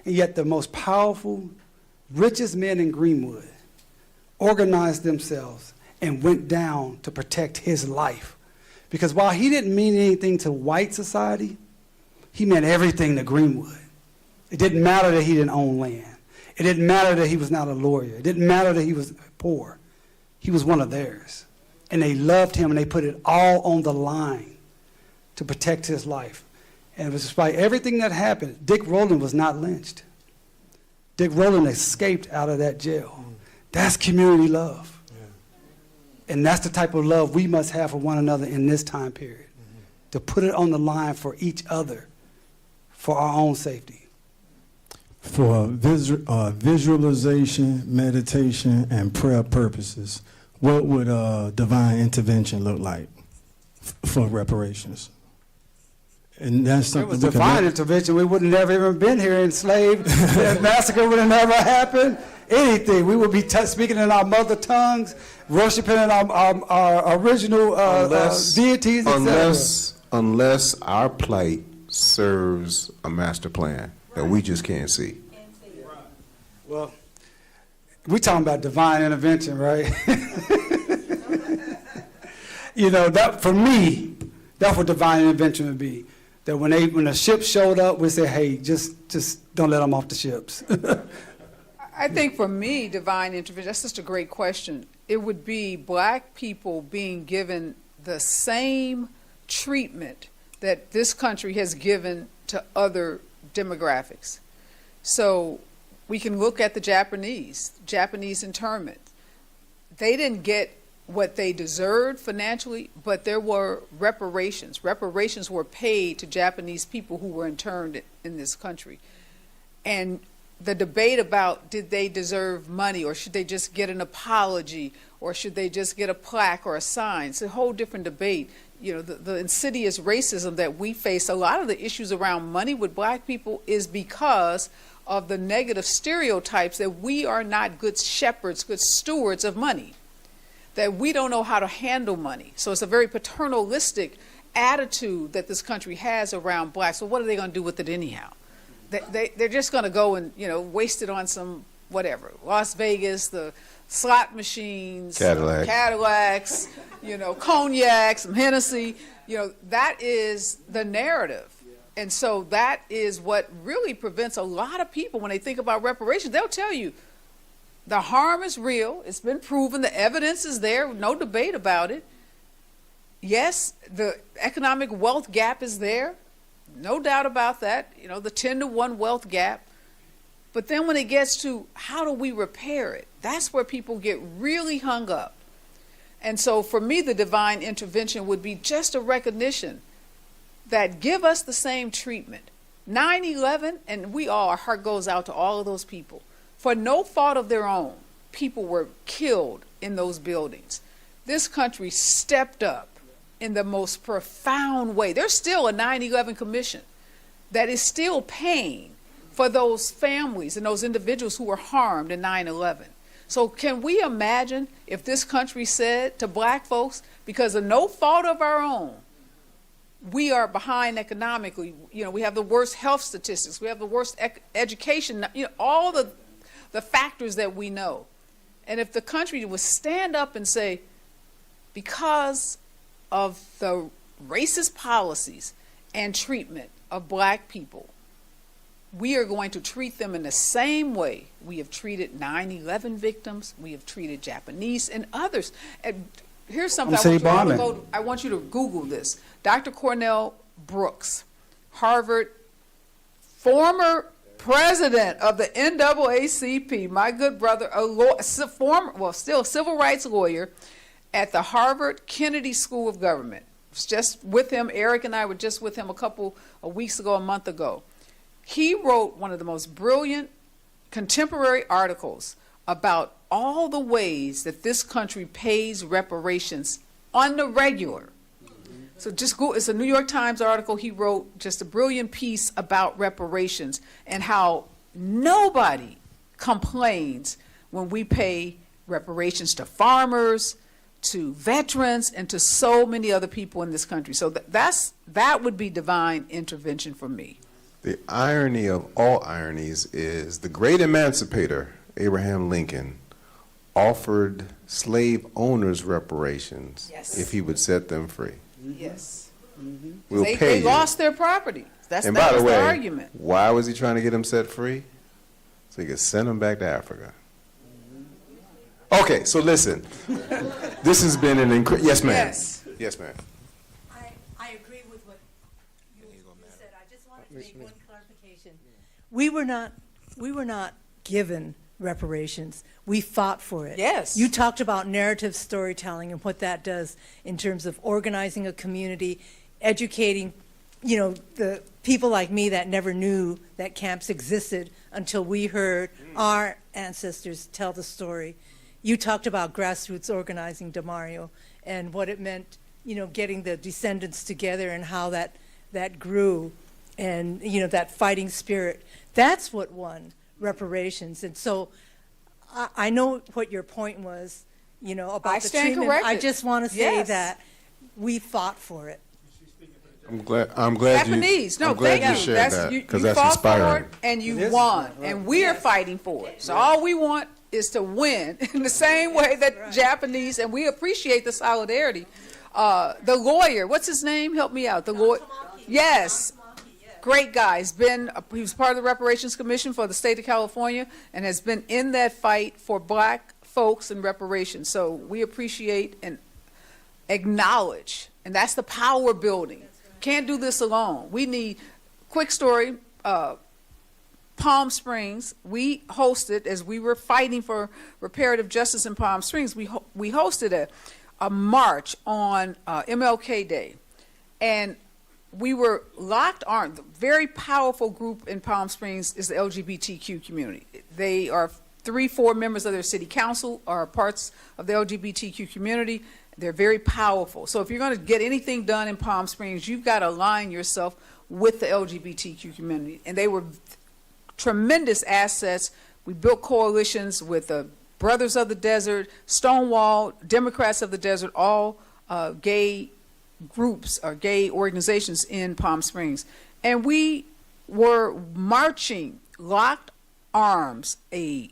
And yet the most powerful, richest men in Greenwood organized themselves and went down to protect his life. Because while he didn't mean anything to white society, he meant everything to Greenwood. It didn't matter that he didn't own land. It didn't matter that he was not a lawyer. It didn't matter that he was poor. He was one of theirs. And they loved him, and they put it all on the line to protect his life. And despite everything that happened, Dick Rowland was not lynched. Dick Rowland escaped out of that jail. That's community love. And that's the type of love we must have for one another in this time period, to put it on the line for each other, for our own safety. For visualization, meditation, and prayer purposes, what would divine intervention look like for reparations? And that's It something was we can divine intervention. We would have never even been here enslaved. The massacre would have never happened. Anything. We would be speaking in our mother tongues, worshiping in our original deities, etc. Unless our plight serves a master plan that we just can't see. Well, we're talking about divine intervention, right? You know, that for me, that's what divine intervention would be. That when the ship showed up, we say, hey, just don't let them off the ships. I think for me, divine intervention, that's just a great question. It would be black people being given the same treatment that this country has given to other demographics. So we can look at the Japanese internment. They didn't get what they deserved financially, but there were reparations. Reparations were paid to Japanese people who were interned in this country. And the debate about did they deserve money, or should they just get an apology, or should they just get a plaque or a sign? It's a whole different debate. You know, the insidious racism that we face, a lot of the issues around money with black people is because of the negative stereotypes that we are not good shepherds, good stewards of money, that we don't know how to handle money. So it's a very paternalistic attitude that this country has around blacks. So what are they going to do with it anyhow? They're just going to go and, you know, waste it on some whatever, Las Vegas, the slot machines, Cadillacs, you know, cognac, some Hennessy. You know, that is the narrative. And so that is what really prevents a lot of people when they think about reparations. They'll tell you the harm is real. It's been proven. The evidence is there. No debate about it. Yes, the economic wealth gap is there. No doubt about that. You know, the 10-to-1 wealth gap. But then when it gets to how do we repair it, that's where people get really hung up. And so for me, the divine intervention would be just a recognition that give us the same treatment. 9/11, and our heart goes out to all of those people. For no fault of their own, people were killed in those buildings. This country stepped up in the most profound way. There's still a 9/11 commission that is still paying for those families and those individuals who were harmed in 9/11. So can we imagine if this country said to black folks, because of no fault of our own, we are behind economically, you know, we have the worst health statistics, we have the worst education, you know, all the factors that we know. And if the country would stand up and say, because of the racist policies and treatment of black people, we are going to treat them in the same way we have treated 9/11 victims, we have treated Japanese and others. And here's something I want you to Google this. Dr. Cornell Brooks, Harvard, former president of the NAACP, my good brother, still civil rights lawyer at the Harvard Kennedy School of Government. Was just with him, Eric and I were just with him a month ago. He wrote one of the most brilliant contemporary articles about all the ways that this country pays reparations on the regular. So just go, it's a New York Times article. He wrote just a brilliant piece about reparations and how nobody complains when we pay reparations to farmers, to veterans, and to so many other people in this country. So that would be divine intervention for me. The irony of all ironies is the great emancipator, Abraham Lincoln, offered slave owners reparations if he would set them free. Yes. We'll pay they you. Lost their property. That was the argument. Why was he trying to get them set free? So he could send them back to Africa. Okay, so listen. This has been an incredible... Yes, ma'am. Yes, ma'am. I agree with what you said. I just wanted to make one clarification. We were not given reparations. We fought for it. Yes. You talked about narrative storytelling and what that does in terms of organizing a community, educating, the people like me that never knew that camps existed until we heard our ancestors tell the story. You talked about grassroots organizing, DeMario, and what it meant, getting the descendants together and how that grew and, that fighting spirit. That's what won reparations. And so I know what your point was, about the treatment. Corrected. I just want to say that we fought for it. I'm glad Japanese. I'm glad you shared that, because that's fought inspiring. For it and you won, and we are fighting for it. So all we want is to win in the same way that Japanese, and we appreciate the solidarity. The lawyer, what's his name? Help me out. The lawyer. Yes. Great guy. He was part of the Reparations Commission for the state of California and has been in that fight for black folks and reparations. So we appreciate and acknowledge, and that's the power building. Can't do this alone. We need, quick story, Palm Springs, we hosted, as we were fighting for reparative justice in Palm Springs, we hosted a march on MLK Day. And we were locked armed. The very powerful group in Palm Springs is the LGBTQ community. They are 3-4 members of their city council are parts of the LGBTQ community. They're very powerful. So if you're going to get anything done in Palm Springs, you've got to align yourself with the LGBTQ community. And they were tremendous assets. We built coalitions with the Brothers of the Desert, Stonewall, Democrats of the Desert, all gay groups or gay organizations in Palm Springs. And we were marching, locked arms, a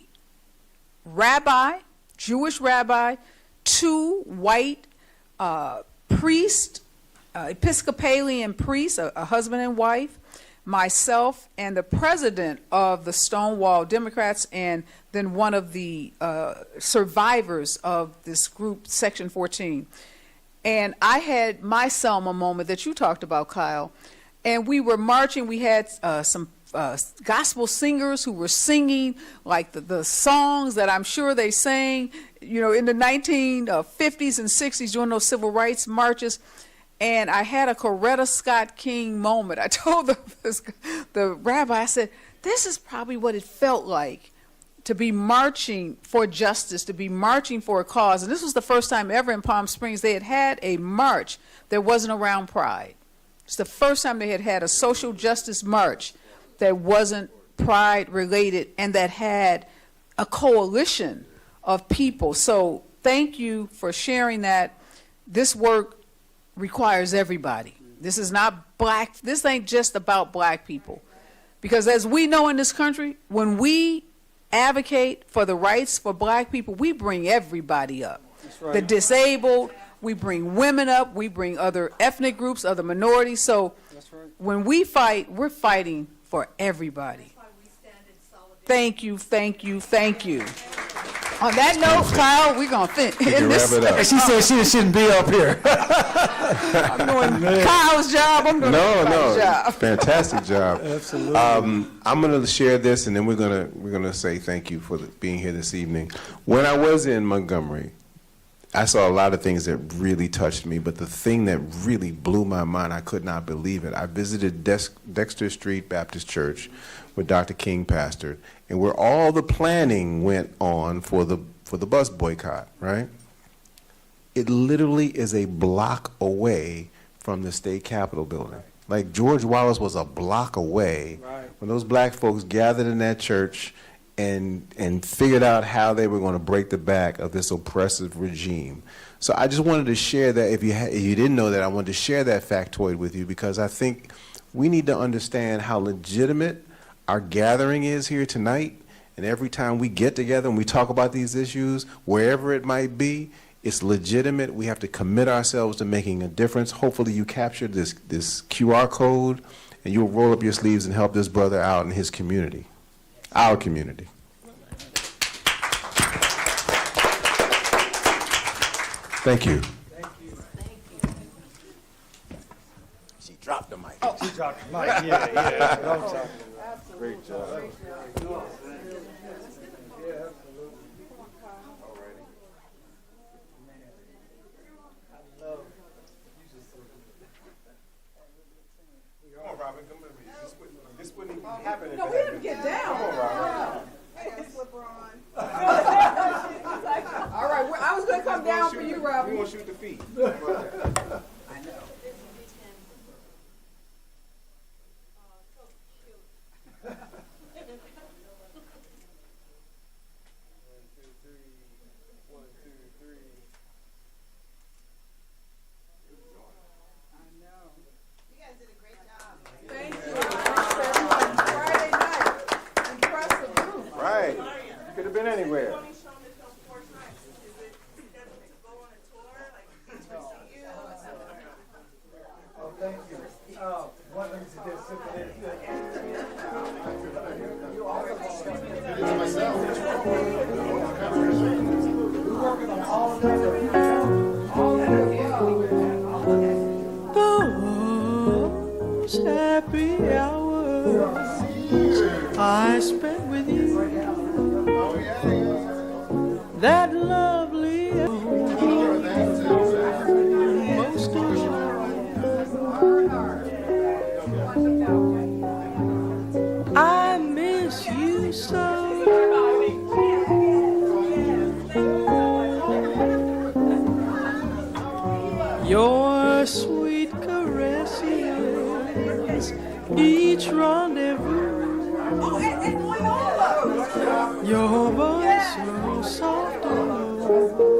rabbi, Jewish rabbi, 2 white priests, Episcopalian priests, a husband and wife, myself, and the president of the Stonewall Democrats, and then one of the survivors of this group, Section 14. And I had my Selma moment that you talked about, Kyle. And we were marching. We had some gospel singers who were singing like the songs that I'm sure they sang, in the 1950s and 60s during those civil rights marches. And I had a Coretta Scott King moment. I told the rabbi, I said, this is probably what it felt like to be marching for justice, to be marching for a cause. And this was the first time ever in Palm Springs they had a march that wasn't around pride. It's the first time they had a social justice march that wasn't pride related and that had a coalition of people. So thank you for sharing that. This work requires everybody. This is not black. This ain't just about black people. Because as we know in this country, when we advocate for the rights for black people, we bring everybody up. That's right. The disabled, we bring women up, we bring other ethnic groups, other minorities. So that's right. When we fight, we're fighting for everybody. Thank you, thank you, thank you. On that note, Kyle, we're going to end this. wrap it up. She said she shouldn't be up here. I'm doing Kyle's job. I'm doing everybody's job. Fantastic job. Absolutely. I'm going to share this, and then we're gonna say thank you for being here this evening. When I was in Montgomery, I saw a lot of things that really touched me, but the thing that really blew my mind, I could not believe it. I visited Dexter Street Baptist Church, where Dr. King pastored, and where all the planning went on for the bus boycott, right? It literally is a block away from the state capitol building. Like George Wallace was a block away when those black folks gathered in that church and figured out how they were going to break the back of this oppressive regime. So I just wanted to share that. If you didn't know that, I wanted to share that factoid with you, because I think we need to understand how legitimate our gathering is here tonight. And every time we get together and we talk about these issues, wherever it might be, it's legitimate. We have to commit ourselves to making a difference. Hopefully you captured this QR code and you'll roll up your sleeves and help this brother out in his community, our community. Thank you. She dropped the mic. She dropped the mic. Yeah. That's what I'm talking about. Great job. Come on, Robin, come with me. This wouldn't even happen if No, we didn't get down. Come on, Robin. I got a slipper on. All right, I was going to come down for you, Robin. We want to shoot the feet. I know. Anywhere. Oh, thank you. One thing to just sit there. We're working on all of Those happy hours I spent with you. That lovely most of all, I miss you so. Your sweet caresses, each rendezvous. Your voice so soft and low.